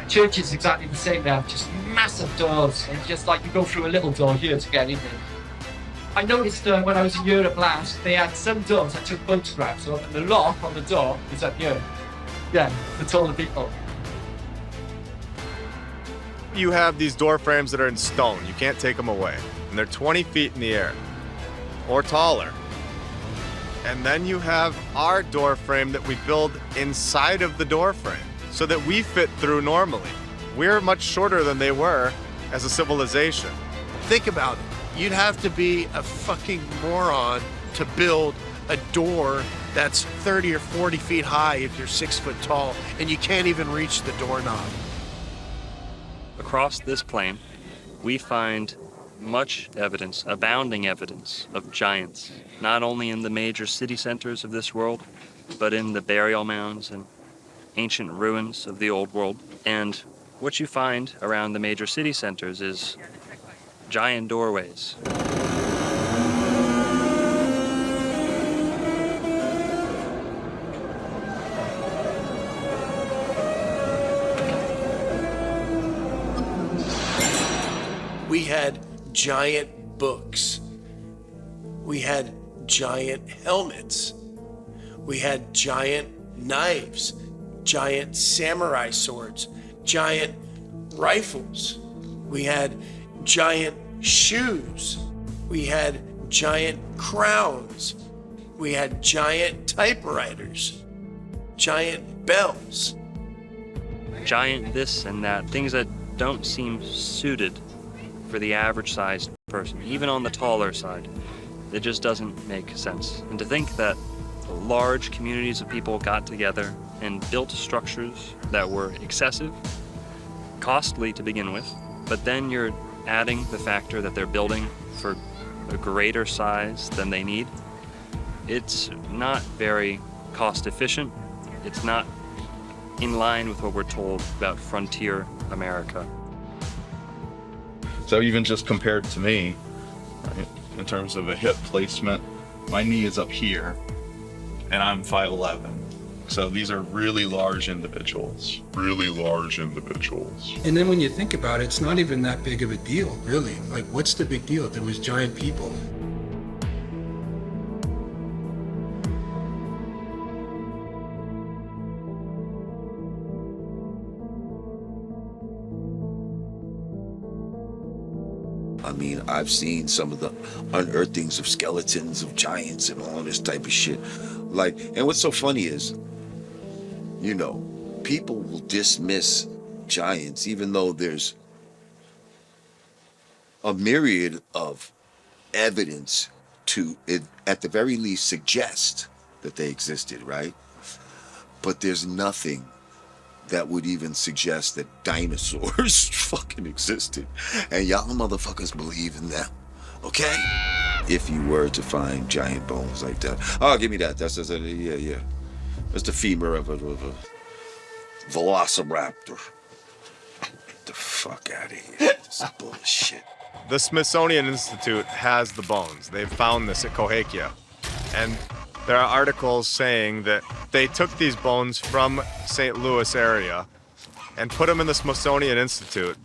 Church is exactly the same. They have just massive doors, and just like you go through a little door here to get in there. I noticed when I was in Europe last, they had some doors I took photographs of, and the lock on the door is up here. Yeah, the taller people. You have these door frames that are in stone. You can't take them away. And they're 20 feet in the air or taller. And then you have our door frame that we build inside of the door frame so that we fit through normally. We're much shorter than they were as a civilization. Think about it. You'd have to be a fucking moron to build a door that's 30 or 40 feet high if you're 6 foot tall and you can't even reach the doorknob. Across this plain, we find much evidence, abounding evidence of giants, not only in the major city centers of this world, but in the burial mounds and ancient ruins of the old world. And what you find around the major city centers is giant doorways. We had giant books. We had giant helmets. We had giant knives, giant samurai swords, giant rifles. We had giant shoes. We had giant crowns. We had giant typewriters, giant bells. Giant this and that, things that don't seem suited for the average sized person, even on the taller side. It just doesn't make sense. And to think that large communities of people got together and built structures that were excessive, costly to begin with, but then you're adding the factor that they're building for a greater size than they need. It's not very cost efficient. It's not in line with what we're told about frontier America. So even just compared to me, right, in terms of a hip placement, my knee is up here and I'm 5'11". So these are really large individuals. Really large individuals. And then when you think about it, it's not even that big of a deal, really. Like, what's the big deal if there was giant people? I mean, I've seen some of the unearthings of skeletons of giants and all this type of shit. Like, and what's so funny is, you know, people will dismiss giants even though there's a myriad of evidence to, it, at the very least, suggest that they existed, right? But there's nothing that would even suggest that dinosaurs fucking existed. And y'all motherfuckers believe in them, okay? If you were to find giant bones like that. Oh, give me that. That's yeah. That's the femur of a velociraptor. Get the fuck out of here. This is bullshit. The Smithsonian Institute has the bones. They've found this at Cahokia. And there are articles saying that they took these bones from St. Louis area and put them in the Smithsonian Institute.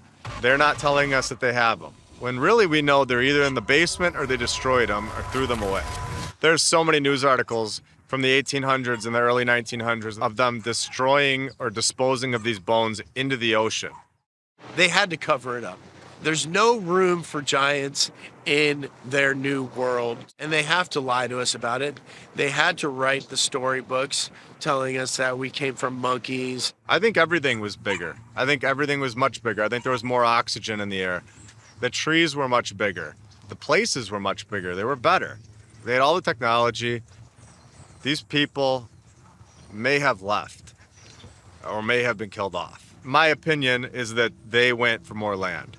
They're not telling us that they have them, when really we know they're either in the basement or they destroyed them or threw them away. There's so many news articles from the 1800s and the early 1900s of them destroying or disposing of these bones into the ocean. They had to cover it up. There's no room for giants in their new world, and they have to lie to us about it. They had to write the storybooks telling us that we came from monkeys. I think everything was bigger. I think everything was much bigger. I think there was more oxygen in the air. The trees were much bigger. The places were much bigger. They were better. They had all the technology. These people may have left or may have been killed off. My opinion is that they went for more land.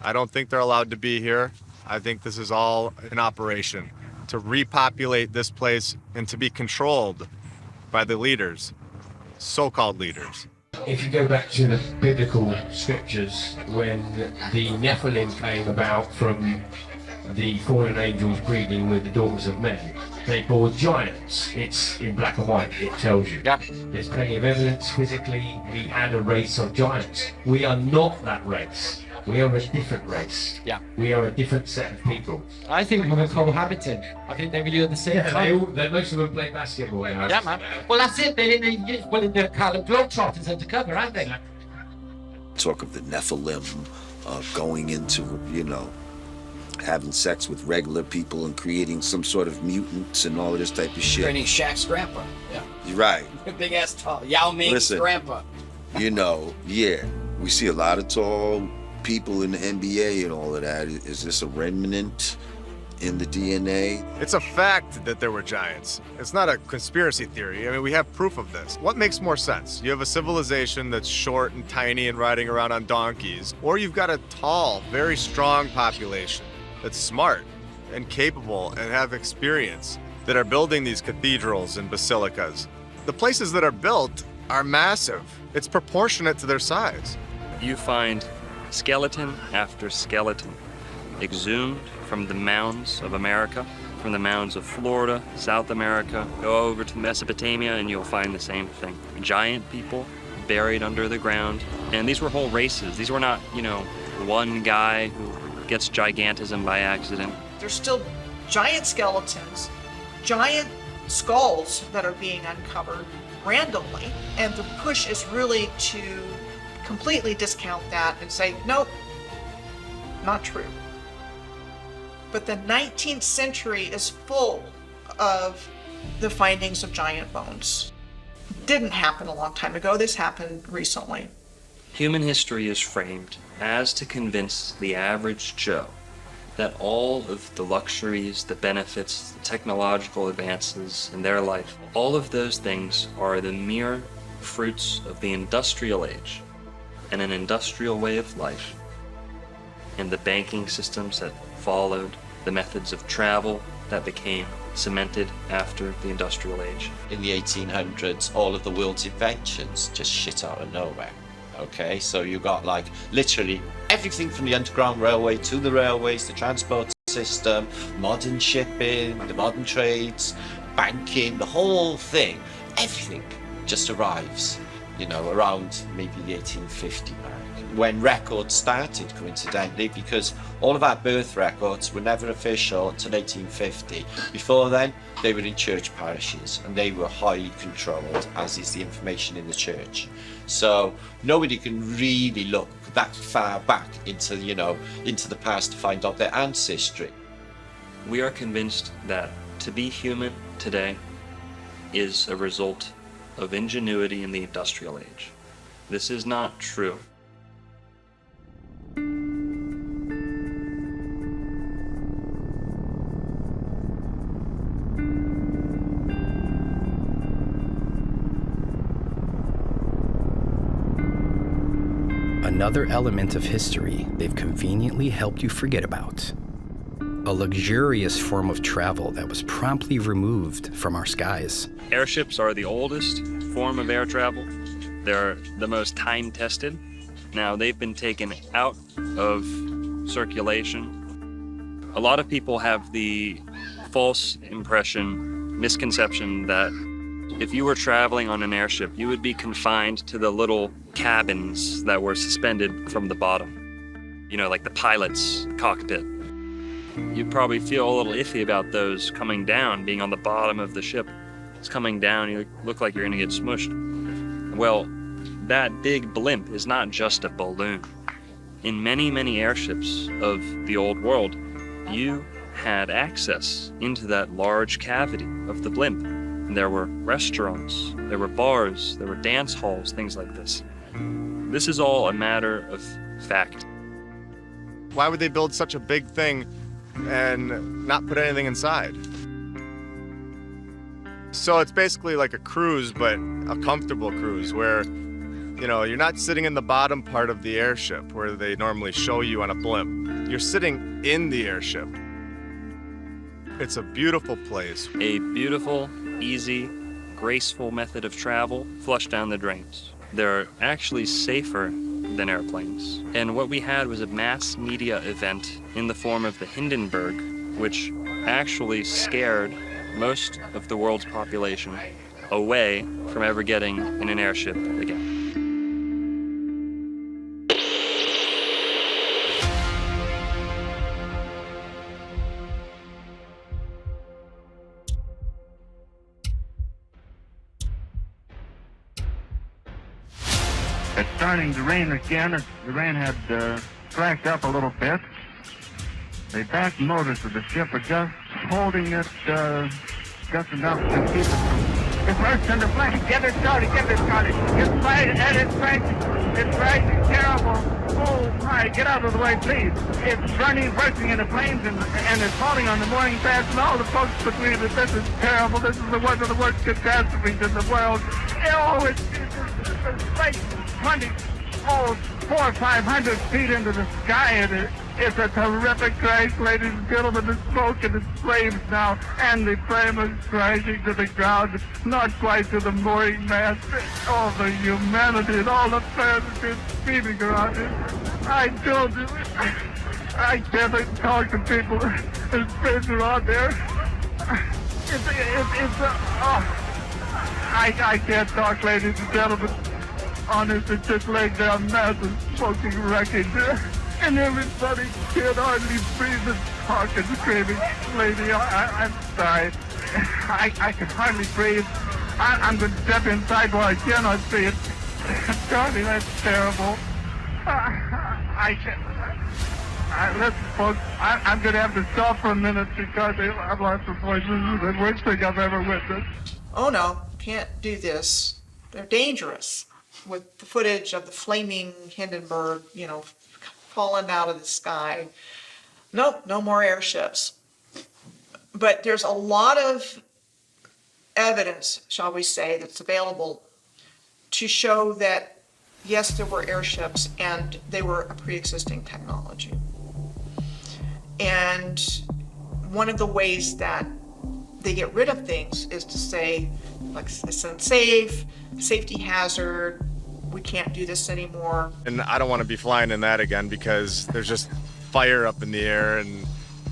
I don't think they're allowed to be here. I think this is all an operation to repopulate this place and to be controlled by the leaders, so-called leaders. If you go back to the biblical scriptures, when the Nephilim came about from the fallen angels breeding with the daughters of men, they bore giants. It's in black and white, it tells you. Yeah. There's plenty of evidence physically we had a race of giants. We are not that race. We are a different race. Yeah. We are a different set of people. I think we were cohabiting. I think they were doing the same time. Most of them play basketball. Yeah, man. Well, that's it. They're in the Harlem Globetrotters undercover, aren't they? Talk of the Nephilim going into, having sex with regular people and creating some sort of mutants and all of this type of shit. Training Shaq's grandpa. Yeah. You're right. Big ass tall. Yao Ming's grandpa. We see a lot of tall people in the NBA and all of that. Is this a remnant in the DNA? It's a fact that there were giants. It's not a conspiracy theory. I mean, we have proof of this. What makes more sense? You have a civilization that's short and tiny and riding around on donkeys, or you've got a tall, very strong population that's smart and capable and have experience that are building these cathedrals and basilicas. The places that are built are massive. It's proportionate to their size. You find skeleton after skeleton exhumed from the mounds of America, from the mounds of Florida, South America. Go over to Mesopotamia and you'll find the same thing. Giant people buried under the ground. And these were whole races. These were not, one guy who gets gigantism by accident. There's still giant skeletons, giant skulls that are being uncovered randomly, and the push is really to completely discount that and say, nope, not true. But the 19th century is full of the findings of giant bones. Didn't happen a long time ago. This happened recently. Human history is framed as to convince the average Joe that all of the luxuries, the benefits, the technological advances in their life, all of those things are the mere fruits of the industrial age and an industrial way of life, and the banking systems that followed, the methods of travel that became cemented after the industrial age. In the 1800s, all of the world's inventions just shit out of nowhere. Okay, so you got like literally everything from the Underground Railway to the railways, the transport system, modern shipping, the modern trades, banking, the whole thing, everything just arrives, around maybe the 1850 mark, when records started, coincidentally, because all of our birth records were never official until 1850. Before then, they were in church parishes and they were highly controlled, as is the information in the church. So nobody can really look that far back into the past to find out their ancestry. We are convinced that to be human today is a result of ingenuity in the industrial age. This is not true. another element of history they've conveniently helped you forget about. A luxurious form of travel that was promptly removed from our skies. Airships are the oldest form of air travel. They're the most time-tested. Now, they've been taken out of circulation. A lot of people have the false impression, misconception that if you were traveling on an airship, you would be confined to the little cabins that were suspended from the bottom. You know, like the pilot's cockpit. You'd probably feel a little iffy about those coming down, being on the bottom of the ship. It's coming down, you look like you're gonna get smushed. Well, that big blimp is not just a balloon. In many, many airships of the old world, you had access into that large cavity of the blimp. And there were restaurants, there were bars, there were dance halls, things like this. This is all a matter of fact. Why would they build such a big thing and not put anything inside? So it's basically like a cruise, but a comfortable cruise where, you know, you're not sitting in the bottom part of the airship where they normally show you on a blimp. You're sitting in the airship. It's a beautiful place. A beautiful, easy, graceful method of travel, flush down the drains. They're actually safer than airplanes. And what we had was a mass media event in the form of the Hindenburg, which actually scared most of the world's population away from ever getting in an airship again. It's starting to rain again. The rain had slacked up a little bit. The back motors of the ship are just holding it just enough to keep it from... It's burst into flame. Get it started, It's right, and it's rising terrible. Oh my, get out of the way, please. It's bursting into flames, and it's falling on the mooring pads, and all the folks between it. This is terrible. This is one of the worst catastrophes in the world. Oh, it's like 400 or 500 feet into the sky, and it's a terrific crash, ladies and gentlemen. The smoke and the flames now, and the flame is crashing to the ground, not quite to the mooring mast. All the humanity and all the fans are just screaming around it. I can't talk to people. There's friends around there. I can't talk, ladies and gentlemen. Honest, it's just laying down massive smoking wreckage. And everybody can hardly breathe and talk and screaming. Lady, I'm sorry. I can hardly breathe. I'm going to step inside while I cannot see it. Charlie, that's terrible. I can't. Listen, folks, I'm going to have to stop for a minute because I've lost the voice. This is the worst thing I've ever witnessed. Oh no, can't do this. They're dangerous. With the footage of the flaming Hindenburg, falling out of the sky. Nope, no more airships. But there's a lot of evidence, shall we say, that's available to show that, yes, there were airships and they were a pre-existing technology. And one of the ways that they get rid of things is to say, like, it's unsafe, safety hazard, we can't do this anymore. And I don't want to be flying in that again because there's just fire up in the air and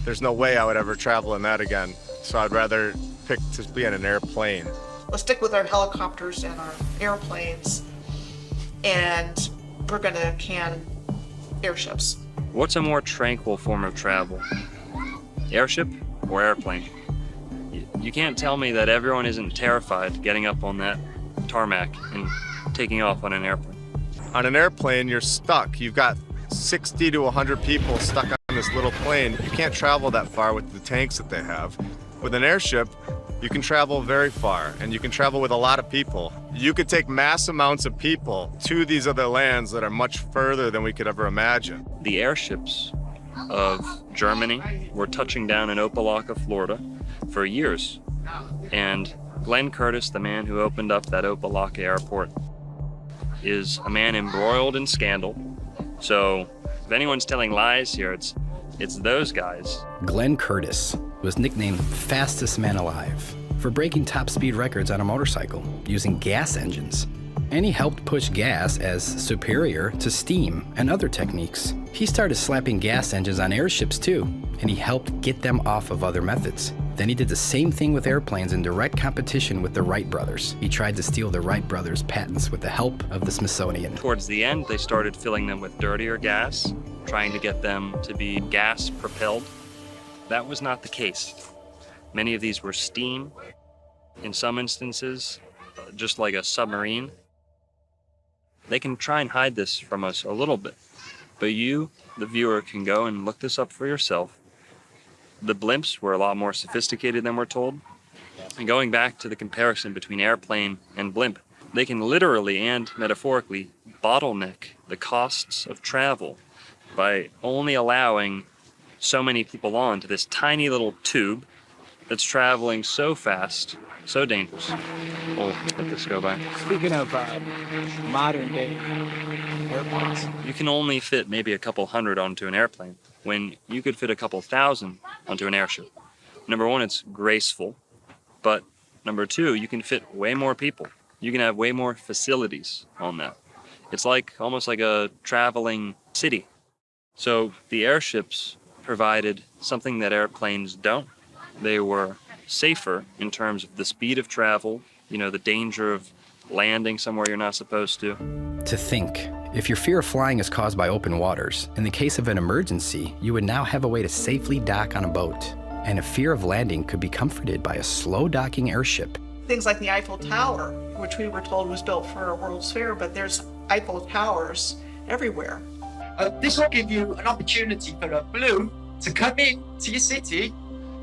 there's no way I would ever travel in that again. So I'd rather pick to be in an airplane. Let's stick with our helicopters and our airplanes, and we're gonna can airships. What's a more tranquil form of travel? Airship or airplane? You can't tell me that everyone isn't terrified getting up on that tarmac and taking off on an airplane. On an airplane, you're stuck. You've got 60 to 100 people stuck on this little plane. You can't travel that far with the tanks that they have. With an airship, you can travel very far, and you can travel with a lot of people. You could take mass amounts of people to these other lands that are much further than we could ever imagine. The airships of Germany were touching down in Opelika, Florida for years. And Glenn Curtis, the man who opened up that Opelika airport, is a man embroiled in scandal So if anyone's telling lies here, it's those guys. Glenn Curtis was nicknamed fastest man alive for breaking top speed records on a motorcycle using gas engines. And he helped push gas as superior to steam and other techniques. He started slapping gas engines on airships too, and he helped get them off of other methods. Then he did the same thing with airplanes in direct competition with the Wright brothers. He tried to steal the Wright brothers' patents with the help of the Smithsonian. Towards the end, they started filling them with dirtier gas, trying to get them to be gas propelled. That was not the case. Many of these were steam. In some instances, just like a submarine. They can try and hide this from us a little bit, but you, the viewer, can go and look this up for yourself. The blimps were a lot more sophisticated than we're told. And going back to the comparison between airplane and blimp, they can literally and metaphorically bottleneck the costs of travel by only allowing so many people onto this tiny little tube that's traveling so fast, so dangerous. We'll let this go by. Speaking of modern day airplanes, You can only fit maybe a couple hundred onto an airplane when you could fit a couple thousand onto an airship. Number one, it's graceful, but number two, you can fit way more people. You can have way more facilities on that. It's like almost like a traveling city. So the airships provided something that airplanes don't. They were safer in terms of the speed of travel, the danger of landing somewhere you're not supposed to. To think, if your fear of flying is caused by open waters, in the case of an emergency, you would now have a way to safely dock on a boat. And a fear of landing could be comforted by a slow docking airship. Things like the Eiffel Tower, which we were told was built for a World's Fair, but there's Eiffel Towers everywhere. This will give you an opportunity for a balloon to come in to your city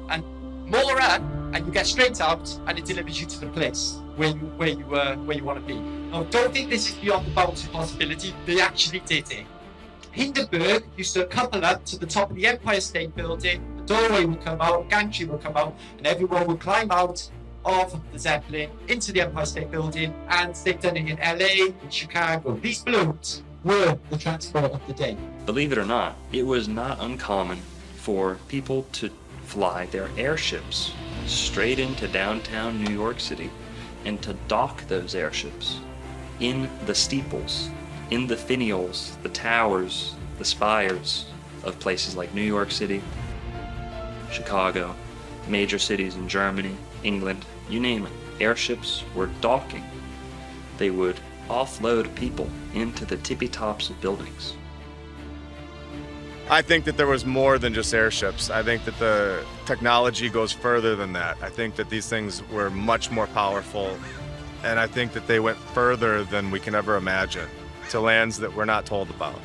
and moor up, and you get straight out, and it delivers you to the place where you want to be. Now, don't think this is beyond the bounds of possibility. They actually did it. Hindenburg used to couple up to the top of the Empire State Building. The doorway would come out, gantry would come out, and everyone would climb out of the Zeppelin into the Empire State Building. And they've done it in LA, in Chicago. These balloons were the transport of the day. Believe it or not, it was not uncommon for people to fly their airships straight into downtown New York City and to dock those airships in the steeples, in the finials, the towers, the spires of places like New York City, Chicago, major cities in Germany, England, you name it. Airships were docking. They would offload people into the tippy tops of buildings. I think that there was more than just airships. I think that the technology goes further than that. I think that these things were much more powerful, and I think that they went further than we can ever imagine, to lands that we're not told about.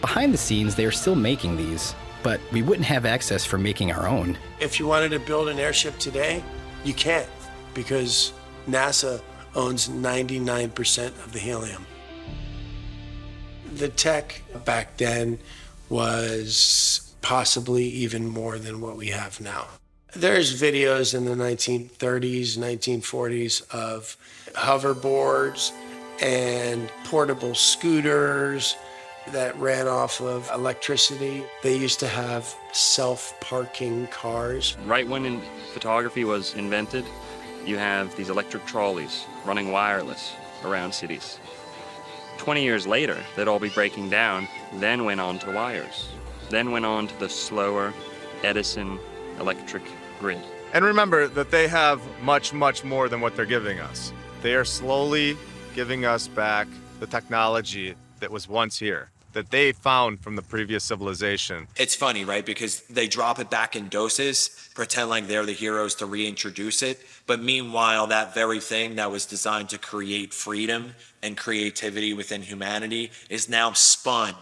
Behind the scenes, they are still making these, but we wouldn't have access for making our own. If you wanted to build an airship today, you can't, because NASA owns 99% of the helium. The tech back then was possibly even more than what we have now. There's videos in the 1930s, 1940s of hoverboards and portable scooters that ran off of electricity. They used to have self-parking cars. Right when photography was invented, you have these electric trolleys running wireless around cities. 20 years later, they'd all be breaking down, then went on to wires, then went on to the slower Edison electric grid. And remember that they have much, much more than what they're giving us. They are slowly giving us back the technology that was once here, that they found from the previous civilization. It's funny, right? Because they drop it back in doses, pretend like they're the heroes to reintroduce it. But meanwhile, that very thing that was designed to create freedom and creativity within humanity is now spun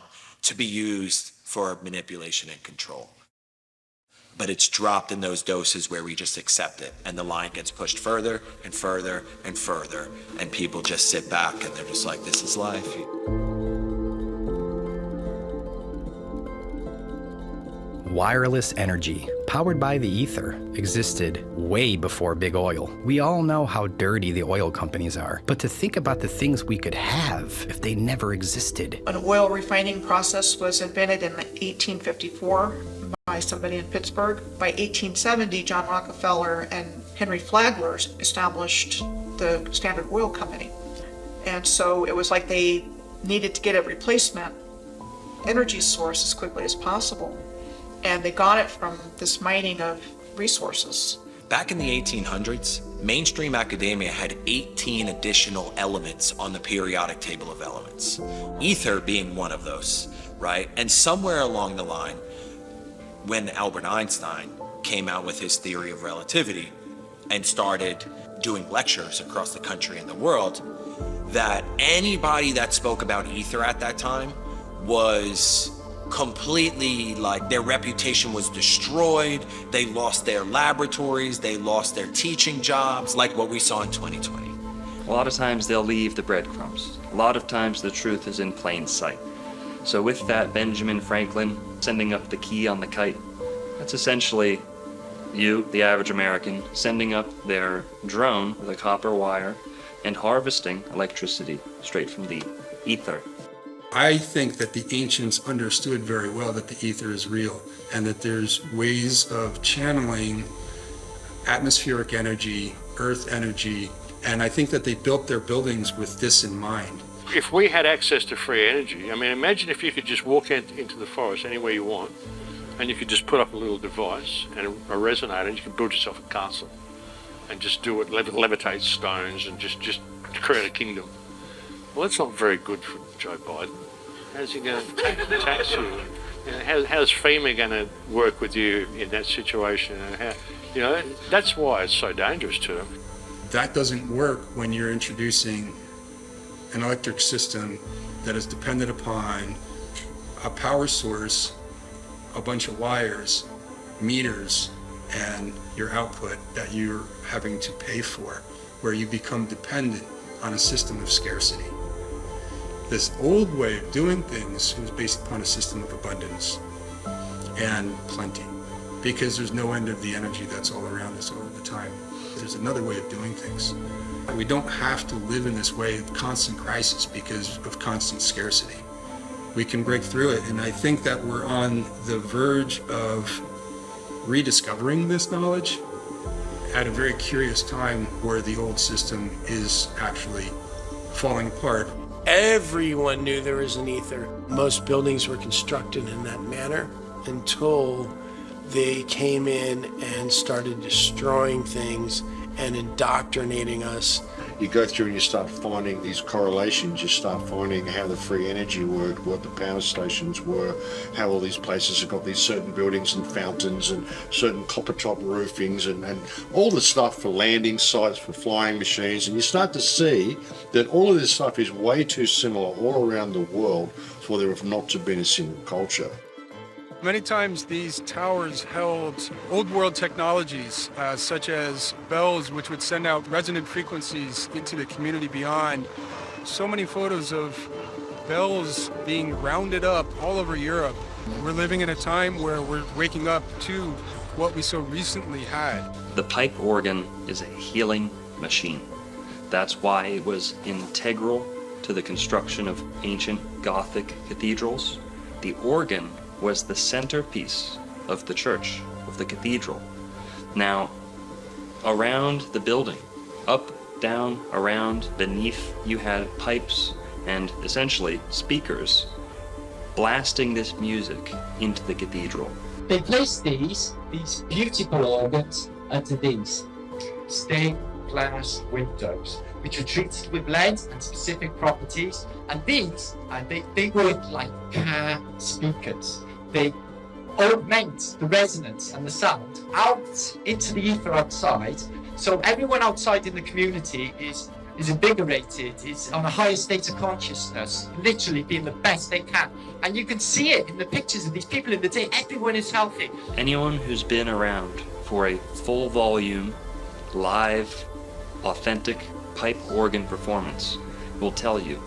to be used for manipulation and control. But it's dropped in those doses where we just accept it, and the line gets pushed further and further and further, and people just sit back and they're just like, this is life. Wireless energy, powered by the ether, existed way before big oil. We all know how dirty the oil companies are, but to think about the things we could have if they never existed. An oil refining process was invented in 1854 by somebody in Pittsburgh. By 1870, John Rockefeller and Henry Flagler established the Standard Oil Company. And so it was like they needed to get a replacement energy source as quickly as possible. And they got it from this mining of resources. Back in the 1800s, mainstream academia had 18 additional elements on the periodic table of elements, ether being one of those, right? And somewhere along the line, when Albert Einstein came out with his theory of relativity and started doing lectures across the country and the world, that anybody that spoke about ether at that time was completely, like, their reputation was destroyed. They lost their laboratories, they lost their teaching jobs, like what we saw in 2020. A lot of times they'll leave the breadcrumbs. A lot of times the truth is in plain sight. So with that, Benjamin Franklin sending up the key on the kite, that's essentially you, the average American, sending up their drone with a copper wire and harvesting electricity straight from the ether. I think that the ancients understood very well that the ether is real and that there's ways of channeling atmospheric energy, earth energy, and I think that they built their buildings with this in mind. If we had access to free energy, I mean, imagine if you could just walk into the forest anywhere you want and you could just put up a little device and a resonator and you could build yourself a castle and just do it, levitate stones and just create a kingdom. Well, that's not very good for Joe Biden. How's he going to tax you? How's FEMA going to work with you in that situation? And that's why it's so dangerous to them. That doesn't work when you're introducing an electric system that is dependent upon a power source, a bunch of wires, meters, and your output that you're having to pay for, where you become dependent on a system of scarcity. This old way of doing things was based upon a system of abundance and plenty, because there's no end of the energy that's all around us all the time. There's another way of doing things. We don't have to live in this way of constant crisis because of constant scarcity. We can break through it, and I think that we're on the verge of rediscovering this knowledge at a very curious time where the old system is actually falling apart. Everyone knew there was an ether. Most buildings were constructed in that manner until they came in and started destroying things and indoctrinating us. You go through and you start finding these correlations, you start finding how the free energy worked, what the power stations were, how all these places have got these certain buildings and fountains and certain copper top roofings and all the stuff for landing sites, for flying machines, and you start to see that all of this stuff is way too similar all around the world for there have not to been a single culture. Many times these towers held old world technologies, such as bells, which would send out resonant frequencies into the community beyond. So many photos of bells being rounded up all over Europe. We're living in a time where we're waking up to what we so recently had. The pipe organ is a healing machine. That's why it was integral to the construction of ancient Gothic cathedrals. The organ was the centerpiece of the church, of the cathedral. Now, around the building, up, down, around, beneath, you had pipes and essentially speakers blasting this music into the cathedral. They placed these beautiful organs under these stained glass windows, which were treated with lead and specific properties. And these, they work like car speakers. They augment the resonance and the sound out into the ether outside. So everyone outside in the community is invigorated, is on a higher state of consciousness, literally being the best they can. And you can see it in the pictures of these people in the day. Everyone is healthy. Anyone who's been around for a full volume, live, authentic pipe organ performance will tell you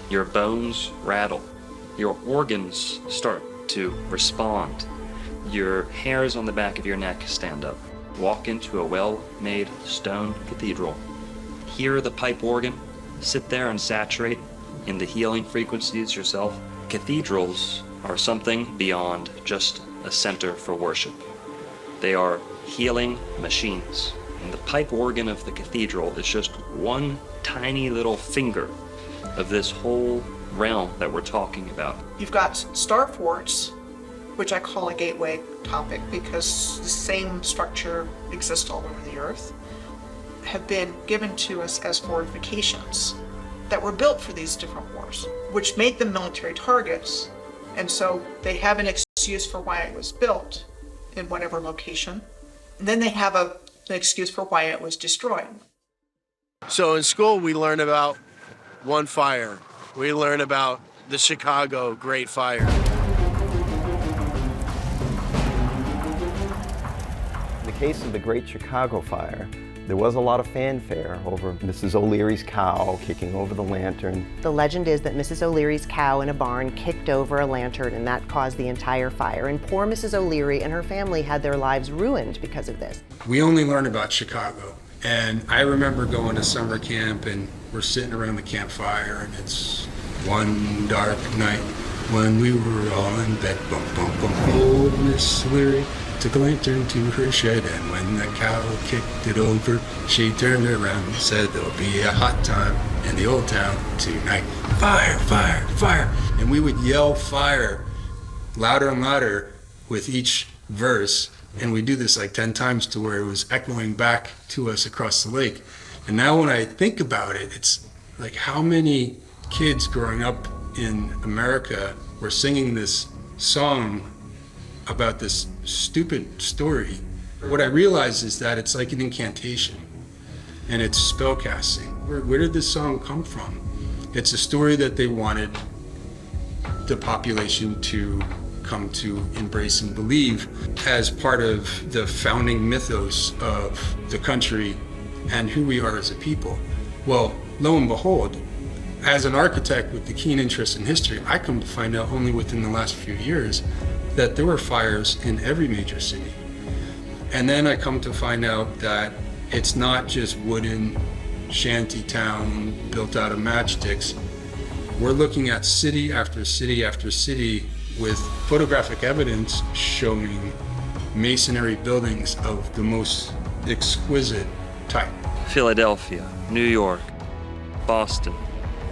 your bones rattle, your organs start to respond. your hairs on the back of your neck stand up. Walk into a well-made stone cathedral. Hear the pipe organ. Sit there and saturate in the healing frequencies yourself. Cathedrals are something beyond just a center for worship. They are healing machines. And the pipe organ of the cathedral is just one tiny little finger of this whole realm that we're talking about. You've got star forts, which I call a gateway topic because the same structure exists all over the earth, have been given to us as fortifications that were built for these different wars, which made them military targets. And so they have an excuse for why it was built in whatever location. And then they have an excuse for why it was destroyed. So in school, we learn about one fire. We learn about the Chicago Great Fire. In the case of the Great Chicago Fire, there was a lot of fanfare over Mrs. O'Leary's cow kicking over the lantern. The legend is that Mrs. O'Leary's cow in a barn kicked over a lantern and that caused the entire fire. And poor Mrs. O'Leary and her family had their lives ruined because of this. We only learn about Chicago. And I remember going to summer camp and we're sitting around the campfire and it's one dark night when we were all in bed. Bum, bum, bum. Old Miss O'Leary took a lantern to her shed, and when the cow kicked it over, she turned around and said, "There'll be a hot time in the old town tonight. Fire, fire, fire." And we would yell fire louder and louder with each verse, and we do this like 10 times to where it was echoing back to us across the lake. And now when I think about it, it's like how many kids growing up in America were singing this song about this stupid story. What I realize is that it's like an incantation and it's spellcasting. Where did this song come from? It's a story that they wanted the population to come to embrace and believe as part of the founding mythos of the country and who we are as a people. Well, lo and behold, as an architect with the keen interest in history, I come to find out only within the last few years that there were fires in every major city. And then I come to find out that it's not just wooden shanty town built out of matchsticks. We're looking at city after city after city with photographic evidence showing masonry buildings of the most exquisite type. Philadelphia, New York, Boston.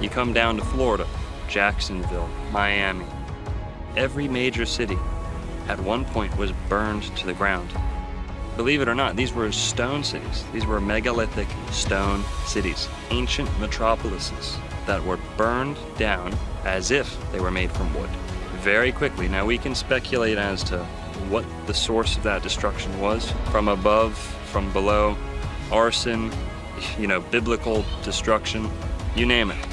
You come down to Florida, Jacksonville, Miami. Every major city at one point was burned to the ground. Believe it or not, these were stone cities. These were megalithic stone cities, ancient metropolises that were burned down as if they were made from wood. Very quickly. Now we can speculate as to what the source of that destruction was. From above, from below, arson, biblical destruction, you name it.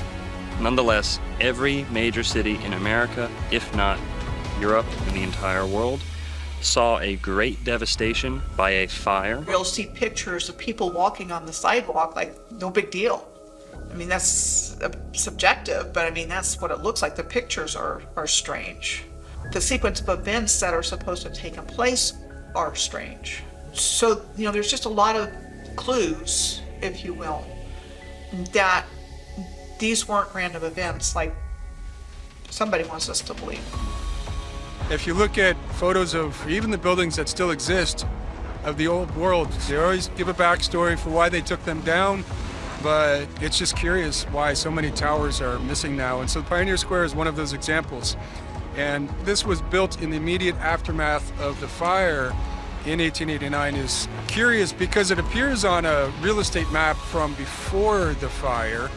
Nonetheless, every major city in America, if not Europe and the entire world, saw a great devastation by a fire. You'll see pictures of people walking on the sidewalk like no big deal. I mean, that's subjective, but I mean, that's what it looks like. The pictures are strange. The sequence of events that are supposed to have taken place are strange. So, there's just a lot of clues, if you will, that these weren't random events like somebody wants us to believe. If you look at photos of even the buildings that still exist of the old world, they always give a backstory for why they took them down, but it's just curious why so many towers are missing now. And so Pioneer Square is one of those examples. And this was built in the immediate aftermath of the fire in 1889. Is curious because it appears on a real estate map from before the fire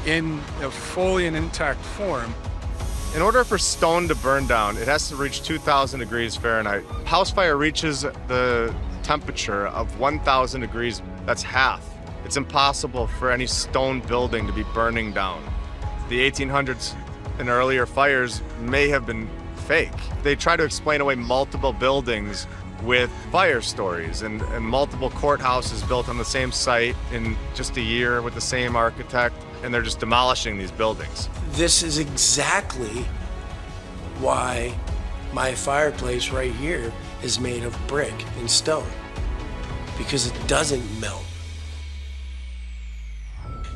in a fully and intact form. In order for stone to burn down, it has to reach 2,000 degrees Fahrenheit. House fire reaches the temperature of 1,000 degrees. That's half. It's impossible for any stone building to be burning down. The 1800s and earlier fires may have been fake. They try to explain away multiple buildings with fire stories and multiple courthouses built on the same site in just a year with the same architect, and they're just demolishing these buildings. This is exactly why my fireplace right here is made of brick and stone because it doesn't melt.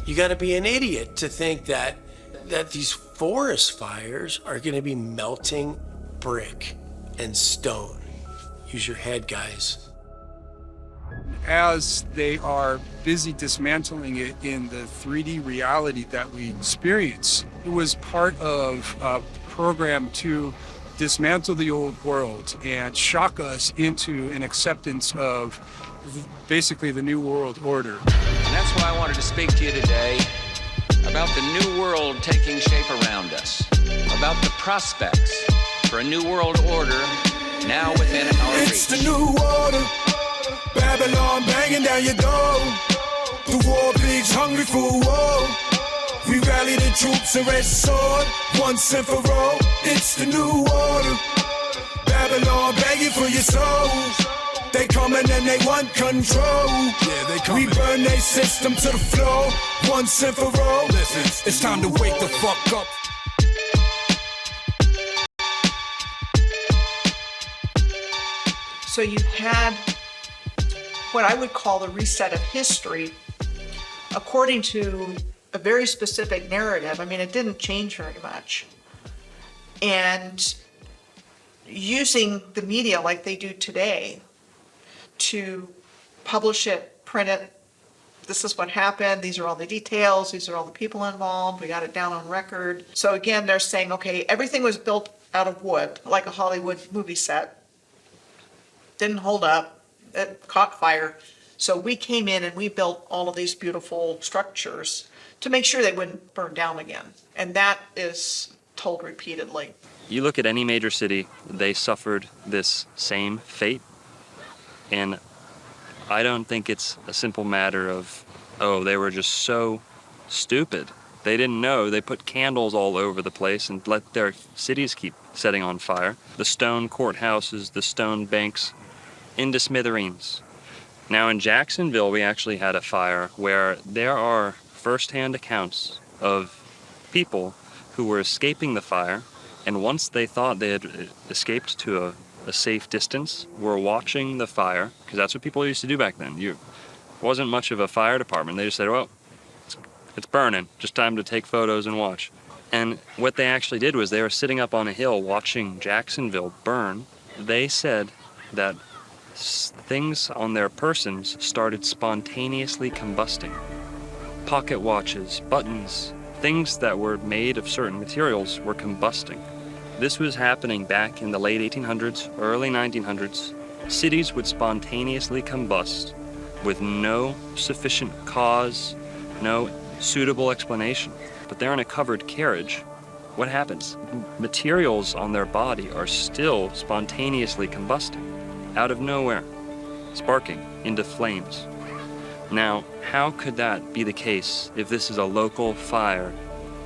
You got to be an idiot to think that these forest fires are going to be melting brick and stone. Use your head, guys. As they are busy dismantling it in the 3D reality that we experience, it was part of a program to dismantle the old world and shock us into an acceptance of basically the new world order. And that's why I wanted to speak to you today about the new world taking shape around us, about the prospects for a new world order now within our reach. It's the new order, Babylon banging down your door. The war pigs hungry for war. We rally the troops and raise the sword, once and for all. It's the new order, Babylon begging for your souls. They coming and they want control. Yeah, they coming. We burn their system to the floor, once and for all. Listen, it's time to wake the fuck up. So you had what I would call the reset of history according to a very specific narrative. I mean, it didn't change very much. And using the media like they do today to publish it, print it, this is what happened, these are all the details, these are all the people involved, we got it down on record. So again, they're saying, okay, everything was built out of wood, like a Hollywood movie set. Didn't hold up, it caught fire. So we came in and we built all of these beautiful structures to make sure they wouldn't burn down again. And that is told repeatedly. You look at any major city, they suffered this same fate. And I don't think it's a simple matter of, oh, they were just so stupid. They didn't know. They put candles all over the place and let their cities keep setting on fire. The stone courthouses, the stone banks, into smithereens. Now in Jacksonville, we actually had a fire where there are first-hand accounts of people who were escaping the fire, and once they thought they had escaped to a safe distance, were watching the fire, because that's what people used to do back then. It wasn't much of a fire department. They just said, well, it's burning, just time to take photos and watch. And what they actually did was they were sitting up on a hill watching Jacksonville burn. They said that things on their persons started spontaneously combusting. Pocket watches, buttons, things that were made of certain materials were combusting. This was happening back in the late 1800s, early 1900s. Cities would spontaneously combust with no sufficient cause, no suitable explanation. But they're in a covered carriage. What happens? Materials on their body are still spontaneously combusting, out of nowhere, sparking into flames. Now, how could that be the case if this is a local fire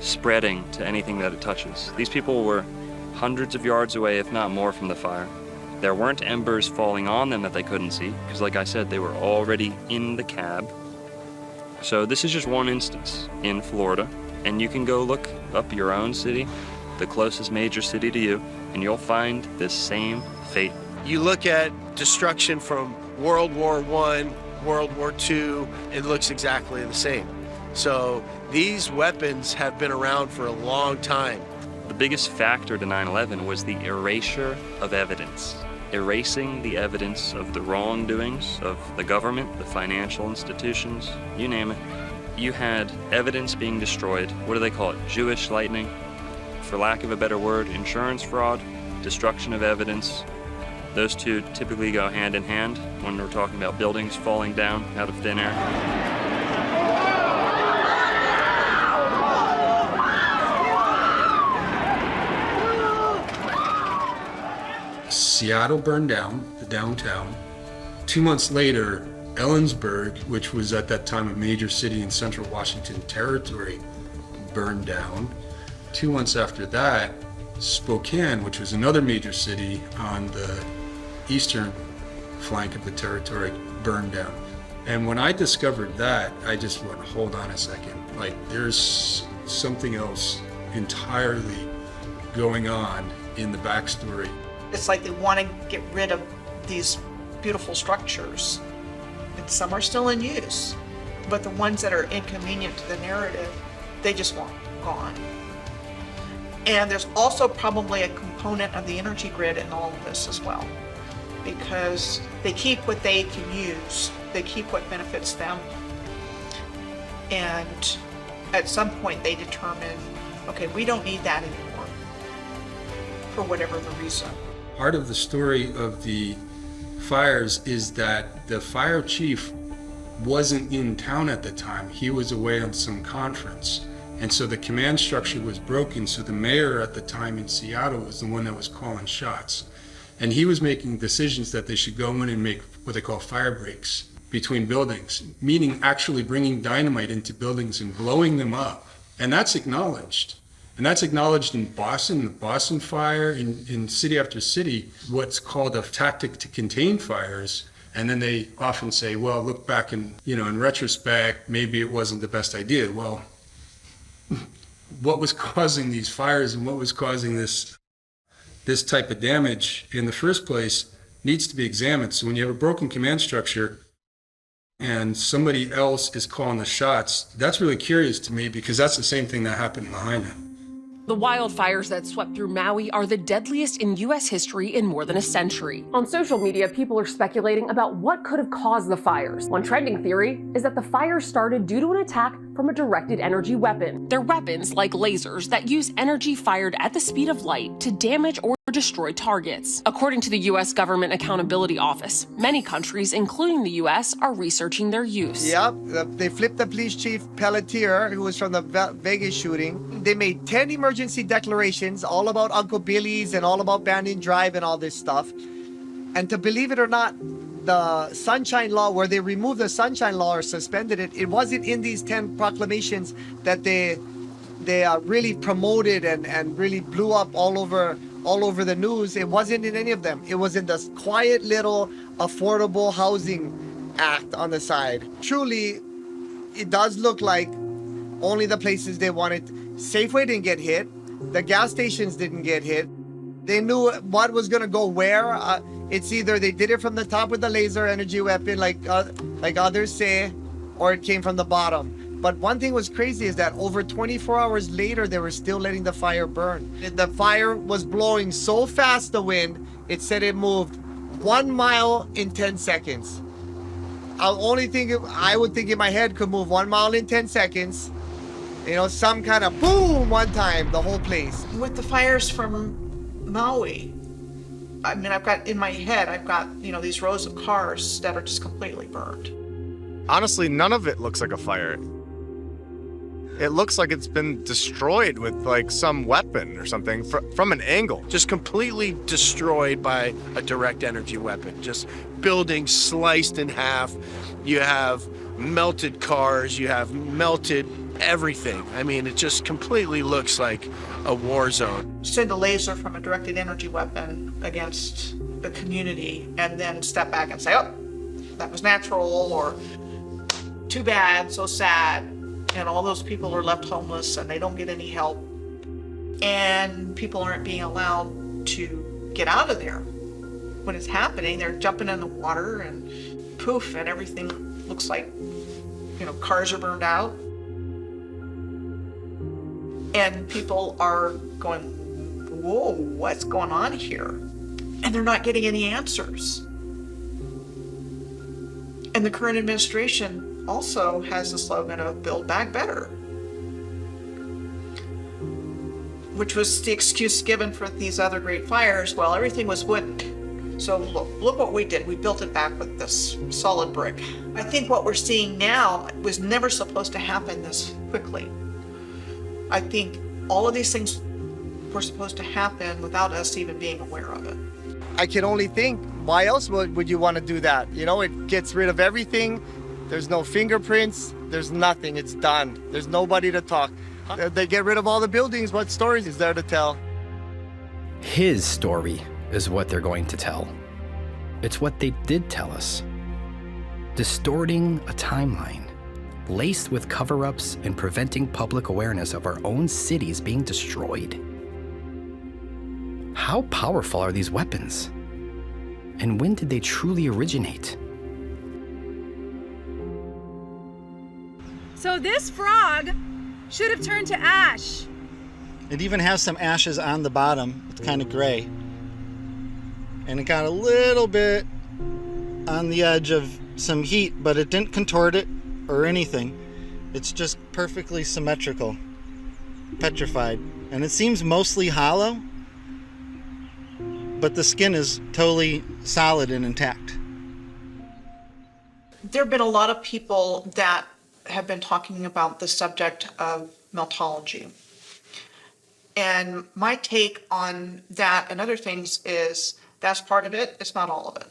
spreading to anything that it touches? These people were hundreds of yards away, if not more, from the fire. There weren't embers falling on them that they couldn't see, because like I said, they were already in the cab. So this is just one instance in Florida, and you can go look up your own city, the closest major city to you, and you'll find this same fate. You look at destruction from World War I, World War II, it looks exactly the same. So these weapons have been around for a long time. The biggest factor to 9/11 was the erasure of evidence. Erasing the evidence of the wrongdoings of the government, the financial institutions, you name it. You had evidence being destroyed. What do they call it? Jewish lightning? For lack of a better word, insurance fraud, destruction of evidence. Those two typically go hand in hand when we're talking about buildings falling down out of thin air. Seattle burned down, the downtown. 2 months later, Ellensburg, which was at that time a major city in central Washington territory, burned down. 2 months after that, Spokane, which was another major city on the eastern flank of the territory, burned down. And when I discovered that, I just went, hold on a second. Like, there's something else entirely going on in the backstory. It's like they want to get rid of these beautiful structures, and some are still in use, but the ones that are inconvenient to the narrative, they just want gone. And there's also probably a component of the energy grid in all of this as well, because they keep what they can use, they keep what benefits them, and at some point they determine, okay, we don't need that anymore, for whatever the reason. Part of the story of the fires is that the fire chief wasn't in town at the time. He was away on some conference. And so the command structure was broken. So the mayor at the time in Seattle was the one that was calling shots. And he was making decisions that they should go in and make what they call fire breaks between buildings, meaning actually bringing dynamite into buildings and blowing them up. And that's acknowledged. And that's acknowledged in Boston, the Boston fire, in city after city, what's called a tactic to contain fires. And then they often say, well, look back in retrospect, maybe it wasn't the best idea. Well, what was causing these fires and what was causing this type of damage in the first place needs to be examined. So when you have a broken command structure and somebody else is calling the shots, that's really curious to me, because that's the same thing that happened in Lahaina. The wildfires that swept through Maui are the deadliest in U.S. history in more than a century. On social media, people are speculating about what could have caused the fires. One trending theory is that the fires started due to an attack from a directed energy weapon. They're weapons like lasers that use energy fired at the speed of light to damage or destroy targets. According to the U.S. Government Accountability Office, many countries, including the U.S., are researching their use. Yep, they flipped the police chief Pelletier, who was from the Vegas shooting. They made 10 emergency declarations, all about Uncle Billy's and all about Banyan Drive and all this stuff. And to believe it or not, the Sunshine Law, where they removed the Sunshine Law or suspended it, it wasn't in these 10 proclamations that they really promoted and really blew up all over the news. It wasn't in any of them. It was in this quiet little Affordable Housing Act on the side. Truly, it does look like only the places they wanted. Safeway didn't get hit. The gas stations didn't get hit. They knew what was going to go where. It's either they did it from the top with the laser energy weapon, like others say, or it came from the bottom. But one thing was crazy is that over 24 hours later, they were still letting the fire burn. The fire was blowing so fast, the wind, it said it moved 1 mile in 10 seconds. Only thing I would think in my head could move 1 mile in 10 seconds. Some kind of boom one time, the whole place. With the fires from Maui, I mean, I've got these rows of cars that are just completely burned. Honestly, none of it looks like a fire. It looks like it's been destroyed with like some weapon or something from an angle. Just completely destroyed by a direct energy weapon. Just buildings sliced in half. You have melted cars, you have melted everything. I mean, it just completely looks like a war zone. Send a laser from a directed energy weapon against the community and then step back and say, oh, that was natural, or too bad, so sad. And all those people are left homeless and they don't get any help. And people aren't being allowed to get out of there. When it's happening, they're jumping in the water and poof, and everything looks like, cars are burned out. And people are going, whoa, what's going on here? And they're not getting any answers. And the current administration also has the slogan of Build Back Better, which was the excuse given for these other great fires. Well, everything was wooden. So look what we did. We built it back with this solid brick. I think what we're seeing now was never supposed to happen this quickly. I think all of these things were supposed to happen without us even being aware of it. I can only think, why else would you want to do that? It gets rid of everything. There's no fingerprints. There's nothing. It's done. There's nobody to talk. They get rid of all the buildings. What stories is there to tell? His story is what they're going to tell. It's what they did tell us. Distorting a timeline, laced with cover-ups and preventing public awareness of our own cities being destroyed. How powerful are these weapons? And when did they truly originate? So this frog should have turned to ash. It even has some ashes on the bottom. It's kind of gray. And it got a little bit on the edge of some heat, but it didn't contort it or anything. It's just perfectly symmetrical, petrified. And it seems mostly hollow, but the skin is totally solid and intact. There have been a lot of people that have been talking about the subject of meltology. And my take on that and other things is that's part of it, it's not all of it.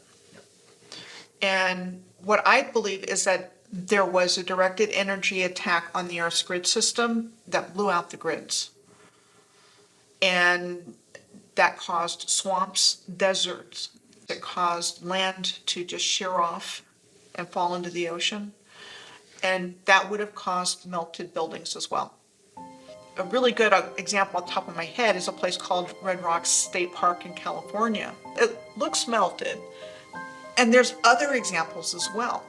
And what I believe is that there was a directed energy attack on the Earth's grid system that blew out the grids. And that caused swamps, deserts. It caused land to just shear off and fall into the ocean. And that would have caused melted buildings as well. A really good example on top of my head is a place called Red Rocks State Park in California. It looks melted. And there's other examples as well.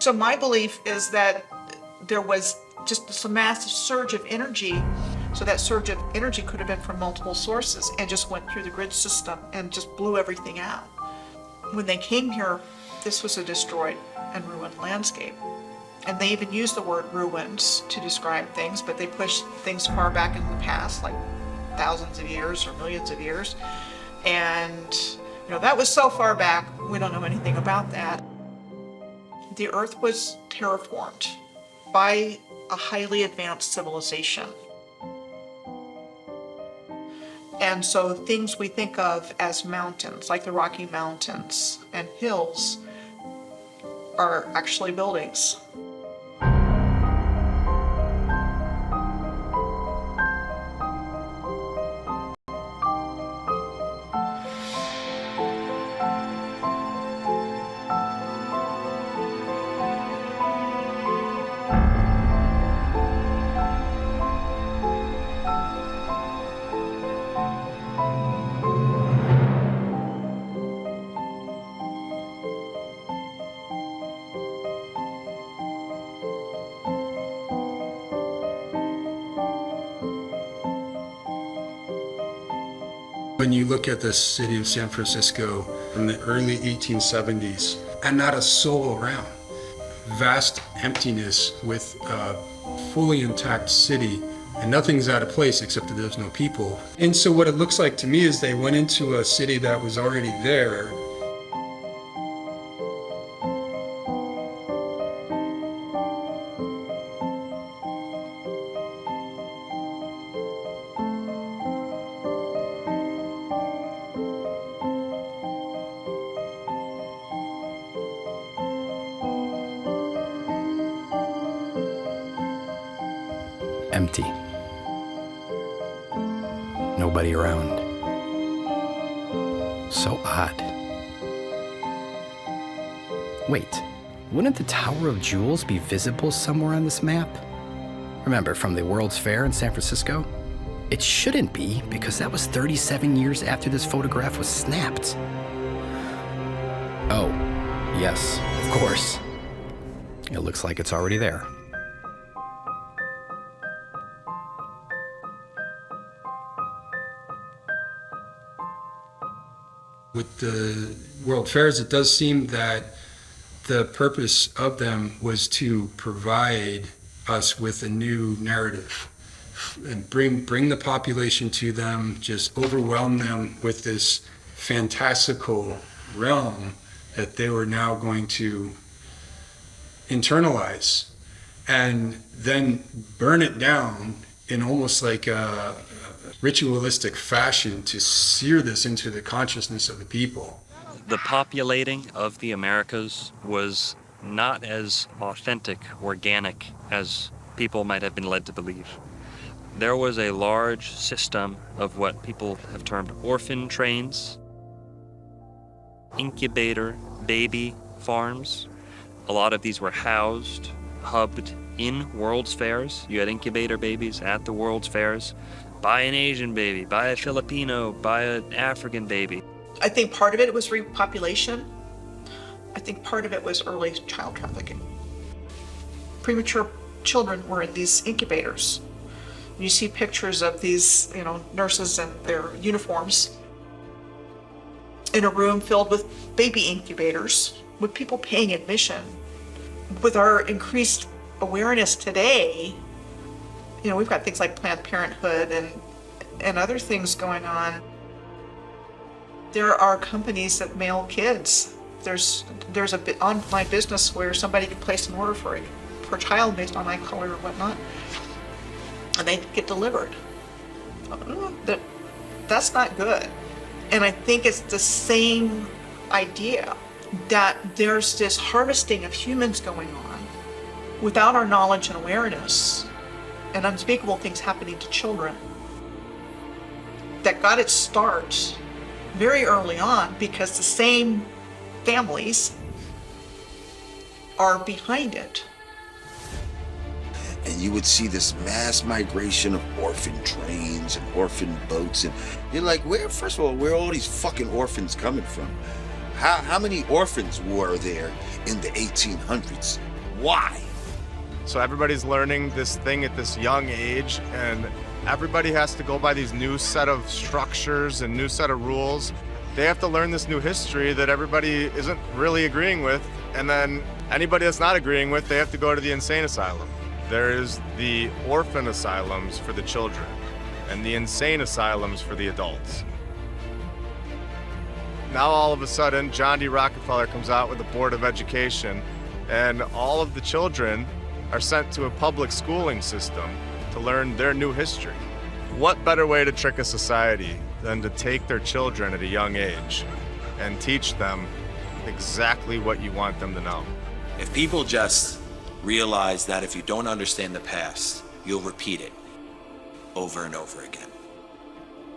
So my belief is that there was just this massive surge of energy. So that surge of energy could have been from multiple sources and just went through the grid system and just blew everything out. When they came here, this was a destroyed and ruined landscape. And they even use the word ruins to describe things, but they push things far back in the past, like thousands of years or millions of years. And that was so far back, we don't know anything about that. The Earth was terraformed by a highly advanced civilization. And so things we think of as mountains, like the Rocky Mountains and hills, are actually buildings. When you look at the city of San Francisco in the early 1870s, and not a soul around, vast emptiness with a fully intact city, and nothing's out of place except that there's no people. And so what it looks like to me is they went into a city that was already there. Empty. Nobody around. So odd. Wait, wouldn't the Tower of Jewels be visible somewhere on this map? Remember, from the World's Fair in San Francisco? It shouldn't be, because that was 37 years after this photograph was snapped. Oh, yes, of course. It looks like it's already there. With the World Fairs, it does seem that the purpose of them was to provide us with a new narrative and bring the population to them, just overwhelm them with this fantastical realm that they were now going to internalize and then burn it down in almost like a ritualistic fashion to sear this into the consciousness of the people. The populating of the Americas was not as authentic, organic as people might have been led to believe. There was a large system of what people have termed orphan trains, incubator baby farms. A lot of these were housed, hubbed in World's Fairs. You had incubator babies at the World's Fairs. Buy an Asian baby, buy a Filipino, buy an African baby. I think part of it was repopulation. I think part of it was early child trafficking. Premature children were in these incubators. You see pictures of these, nurses in their uniforms in a room filled with baby incubators, with people paying admission. With our increased awareness today, we've got things like Planned Parenthood and other things going on. There are companies that mail kids. There's a bit on my business where somebody can place an order for a child based on eye color or whatnot, and they get delivered. That's not good. And I think it's the same idea that there's this harvesting of humans going on without our knowledge and awareness, and unspeakable things happening to children that got its start very early on because the same families are behind it. And you would see this mass migration of orphan trains and orphan boats, and you're like, first of all, where are all these fucking orphans coming from? How many orphans were there in the 1800s? Why? So everybody's learning this thing at this young age, and everybody has to go by these new set of structures and new set of rules. They have to learn this new history that everybody isn't really agreeing with, and then anybody that's not agreeing with, they have to go to the insane asylum. There is the orphan asylums for the children and the insane asylums for the adults. Now all of a sudden, John D. Rockefeller comes out with a Board of Education, and all of the children are sent to a public schooling system to learn their new history. What better way to trick a society than to take their children at a young age and teach them exactly what you want them to know? If people just realize that if you don't understand the past, you'll repeat it over and over again.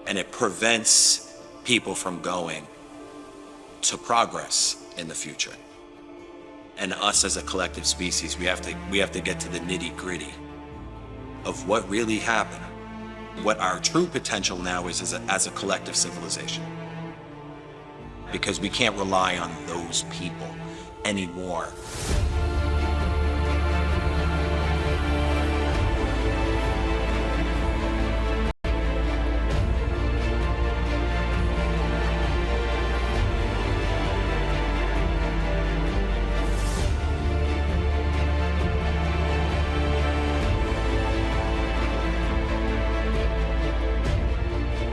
And it prevents people from going to progress in the future. And us as a collective species, we have to get to the nitty-gritty of what really happened, what our true potential now is as a collective civilization. Because we can't rely on those people anymore.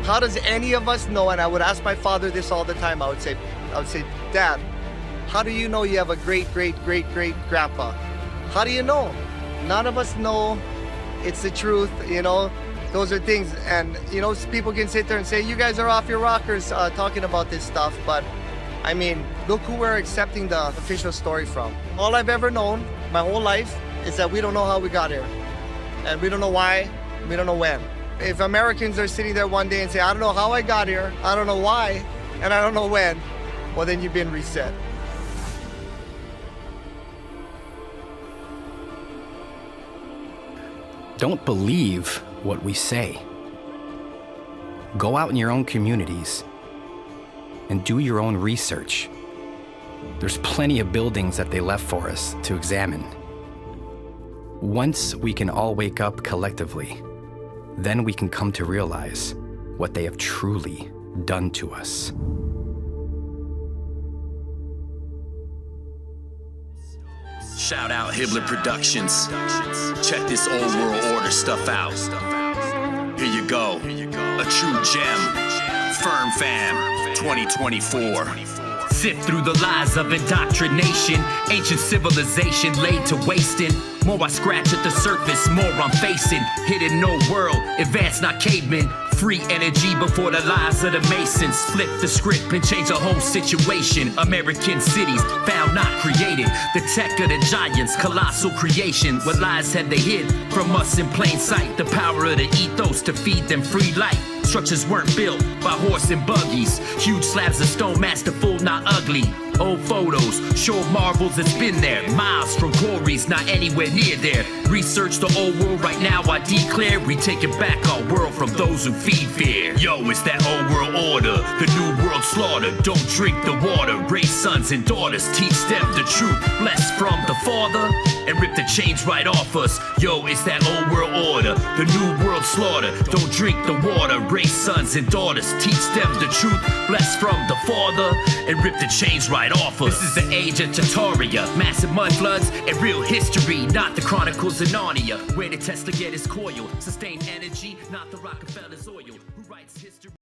How does any of us know? And I would ask my father this all the time. I would say, Dad, how do you know you have a great grandpa? How do you know? None of us know. It's the truth, Those are things, and people can sit there and say, you guys are off your rockers talking about this stuff, but I mean, look who we're accepting the official story from. All I've ever known my whole life is that we don't know how we got here, and we don't know why, we don't know when. If Americans are sitting there one day and say, I don't know how I got here, I don't know why, and I don't know when, well, then you've been reset. Don't believe what we say. Go out in your own communities and do your own research. There's plenty of buildings that they left for us to examine. Once we can all wake up collectively, then we can come to realize what they have truly done to us. Shout out Hibbler Productions. Check this old world order stuff out. Here you go. A true gem. Firm Fam 2024. Sift through the lies of indoctrination. Ancient civilization laid to wasting. More I scratch at the surface, more I'm facing. Hidden no world, advanced not cavemen. Free energy before the lies of the Masons. Flip the script and change the whole situation. American cities found not created. The tech of the giants, colossal creation. What lies had they hid from us in plain sight? The power of the ethos to feed them free light. Structures weren't built by horse and buggies. Huge slabs of stone, masterful, not ugly. Old photos show marvels that's been there. Miles from quarries, not anywhere near there. Research the old world right now, I declare we taking back our world from those who feed fear. Yo, it's that old world order, the new world slaughter. Don't drink the water, raise sons and daughters, teach them the truth, blessed from the Father, and rip the chains right off us. Yo, it's that old world order, the new world slaughter. Don't drink the water, raise sons and daughters, teach them the truth, blessed from the Father, and rip the chains right off us. This is the age of Tartaria, massive mud floods and real history, not the Chronicles of Narnia, where the Tesla get his coil, sustained energy, not the Rockefeller's oil. Who writes history?